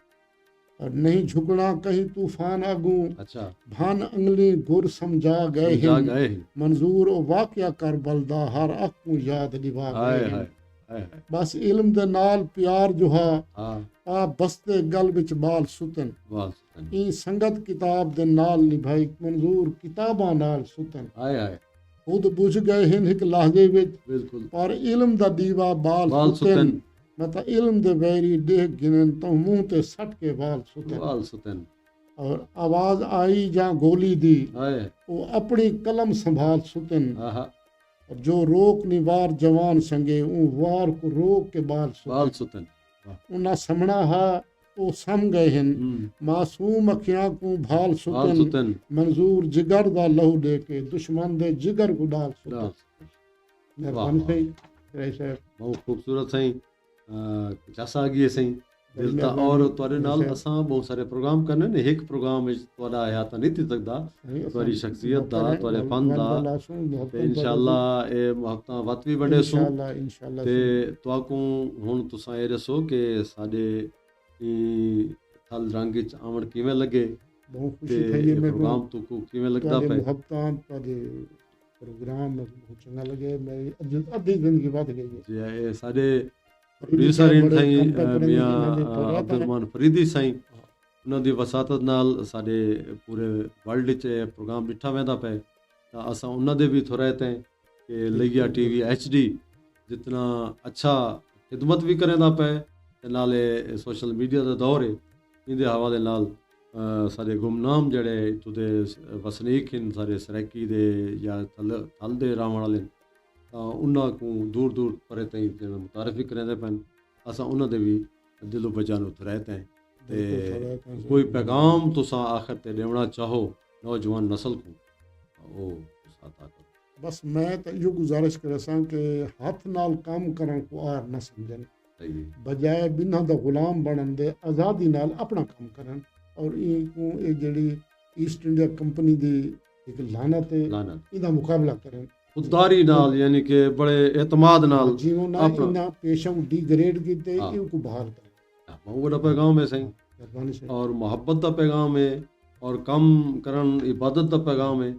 और नहीं झुकना कहीं तूफान आगू अच्छा भान अंगली गुर समझा गए समझा हैं गए हैं मंजूर ओ वाकिया कर बलदा हर अख को याद निभा हाय गए हैं हाय हाय हाय बस इल्म दे नाल प्यार जो हा हाँ आ बसते गल विच बाल सुतन वाह सुल्तान। ई संगत किताब दे नाल निभाई मंजूर किताबां नाल सुतन हाय हाय खुद बुझ गए हैं एक लहजे विच बिल्कुल पर इल्म दा दीवा बाल वाल सुतन सुतन मैं तो इल्म दे वैरी देख गिनन तो मुंह ते सट के बाल सुतन वाल सुतन और आवाज आई जा गोली दी हाय वो अपनी कलम संभाल सुतन आहा और जो रोक निवार जवान संगे ऊ वार को रोक के बाल वाल सुतन सुतन उना समणा हा वो सम गए हैं मासूम अखियां को भाल वाल सुतन सुतन मंजूर जिगर दा लहू दे के दुश्मन दे जिगर को डाल सुतन वाह, मेहरबानी वाह। सही रही साहब बहुत खूबसूरत साईं जैसा अॻिए साईं दिल ता और तुहाडे नाल असां बहुत सारे प्रोग्राम करने ने एक प्रोग्राम विच तुहाडा हयात नहीं थी सकदा तुहाडी शख्सियत दा तुहाडे फन दा ते इंशाअल्लाह ए मुहब्बतां वत भी बड़े सो इंशाअल्लाह ते तुआकू हुण तुसां ए दसो कि साडे थल रंग च आवण किवें लगे बहुत ते खुशी थी मैं प्रोग्राम तुकू किवें लगदा ਤੁਹਾਡੇ पे ਮੁਹੱਬਤਾਂ ਤੁਹਾਡੇ ਪ੍ਰੋਗਰਾਮ ਬਹੁਤ ਚੰਗਾ ਲੱਗੇ ਮੇਰੀ ਅੱਧੀ ਜ਼ਿੰਦਗੀ ਵੱਧ ਗਈ ਹੈ जी ए साडे प्रोड्यूसर इन साईं मियां अब्दुलरहमान फरीदी साईं ਉਹਨਾਂ ਦੀ ਵਸਾਤਤ ਨਾਲ ਸਾਡੇ ਪੂਰੇ ਵਰਲਡ 'ਚ ਇਹ ਪ੍ਰੋਗਰਾਮ ਡਿੱਠਾ ਵਹਿੰਦਾ ਪਏ ਤਾਂ ਅਸਾਂ ਉਹਨਾਂ ਦੇ ਵੀ ਥੋੜ੍ਹਾ ਤੇ ਕਿ ਲਈਆ TV HD ਜਿਤਨਾ ਅੱਛਾ ਖਿਦਮਤ ਵੀ ਕਰਦਾ ਪਏ ਤੇ ਨਾਲੇ ਸੋਸ਼ਲ ਮੀਡੀਆ ਦਾ ਦੌਰ ਹੈ ਇਹਦੇ ਹਵਾਲੇ ਨਾਲ ਸਾਡੇ ਗੁਮਨਾਮ ਜਿਹੜੇ ਇੱਥੋਂ ਦੇ ਵਸਨੀਕ ਹਨ ਸਾਰੇ ਸਰਾਇਕੀ ਦੇ ਜਾਂ ਥਲ ਦੇ ਰਹਿਣ ਵਾਲੇ ਤਾਂ ਉਹਨਾਂ ਨੂੰ ਦੂਰ ਦੂਰ ਪਰੇ ਤਾਈਂ ਜਿਹੜਾ ਮੁਤਾਰਫ ਵੀ ਕਰਦੇ ਪੈਣ ਅਸਾਂ ਉਹਨਾਂ ਦੇ ਵੀ ਦਿਲੋਂ ਬਚਾ ਨੂੰ ਥੋੜ੍ਹਾ ਤੇ ਤੇ ਕੋਈ ਪੈਗਾਮ ਤੁਸੀਂ ਆਖਰ ਤੇ ਦੇਣਾ ਚਾਹੋ ਨੌਜਵਾਨ ਨਸਲ ਨੂੰ ਉਹ ਤੁਸੀਂ عطا ਕਰੋ ਬਸ ਮੈਂ ਤਾਂ ਇਹੋ ਗੁਜ਼ਾਰਿਸ਼ ਕਰ ਸਾਂ ਕਿ ਹੱਥ ਨਾਲ ਕੰਮ ਕਰਨ ਕੋ ਆਰ ਨਾ ਸਮਝਣ ਸਹੀ ਬਜਾਏ ਬਿਨਾਂ ਦਾ ਗੁਲਾਮ ਬਣਨ ਦੇ ਆਜ਼ਾਦੀ ਨਾਲ ਆਪਣਾ ਕੰਮ ਕਰਨ ਔਰ ਇਹ ਜਿਹੜੀ ਈਸਟ ਇੰਡੀਆ ਕੰਪਨੀ ਦੀ ਇੱਕ ਲਾਨਤ ਹੈ ਲਾਨਤ ਇਹਦਾ ਮੁਕਾਬਲਾ ਕਰਨ ਖੁਦਦਾਰੀ ਨਾਲ ਯਾਨੀ ਕਿ ਬੜੇ ਇਤਮਾਦ ਨਾਲ ਜਿਉਂ ਨਾ ਇਹਨਾਂ ਪੇਸ਼ਾ ਨੂੰ डिग्रेड ਕੀਤੇ ਇਹ ਕੋ ਬਹਾਲ ਕਰਨ बहुत बड़ा पैगाम है सही मेहरबानी से और मोहब्बत का पैगाम है और कम करन इबादत का पैगाम है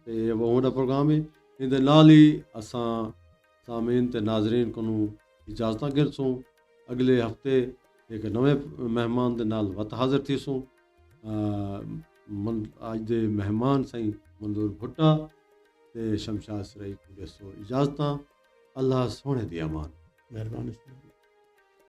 ते वो बड़ा प्रोग्राम है इहदे नाल ही असां सामीन ते नाज़रीन को इजाज़त गिरसूं अगले हफ्ते एक नवे मेहमान दे नाल वत हाज़िर थीसूं अज दे मेहमान सही मंजूर भुट्टा ते शमशाद सराई को ॾिसो इजाज़त अल्लाह सोने दी अमान मेहरबानी से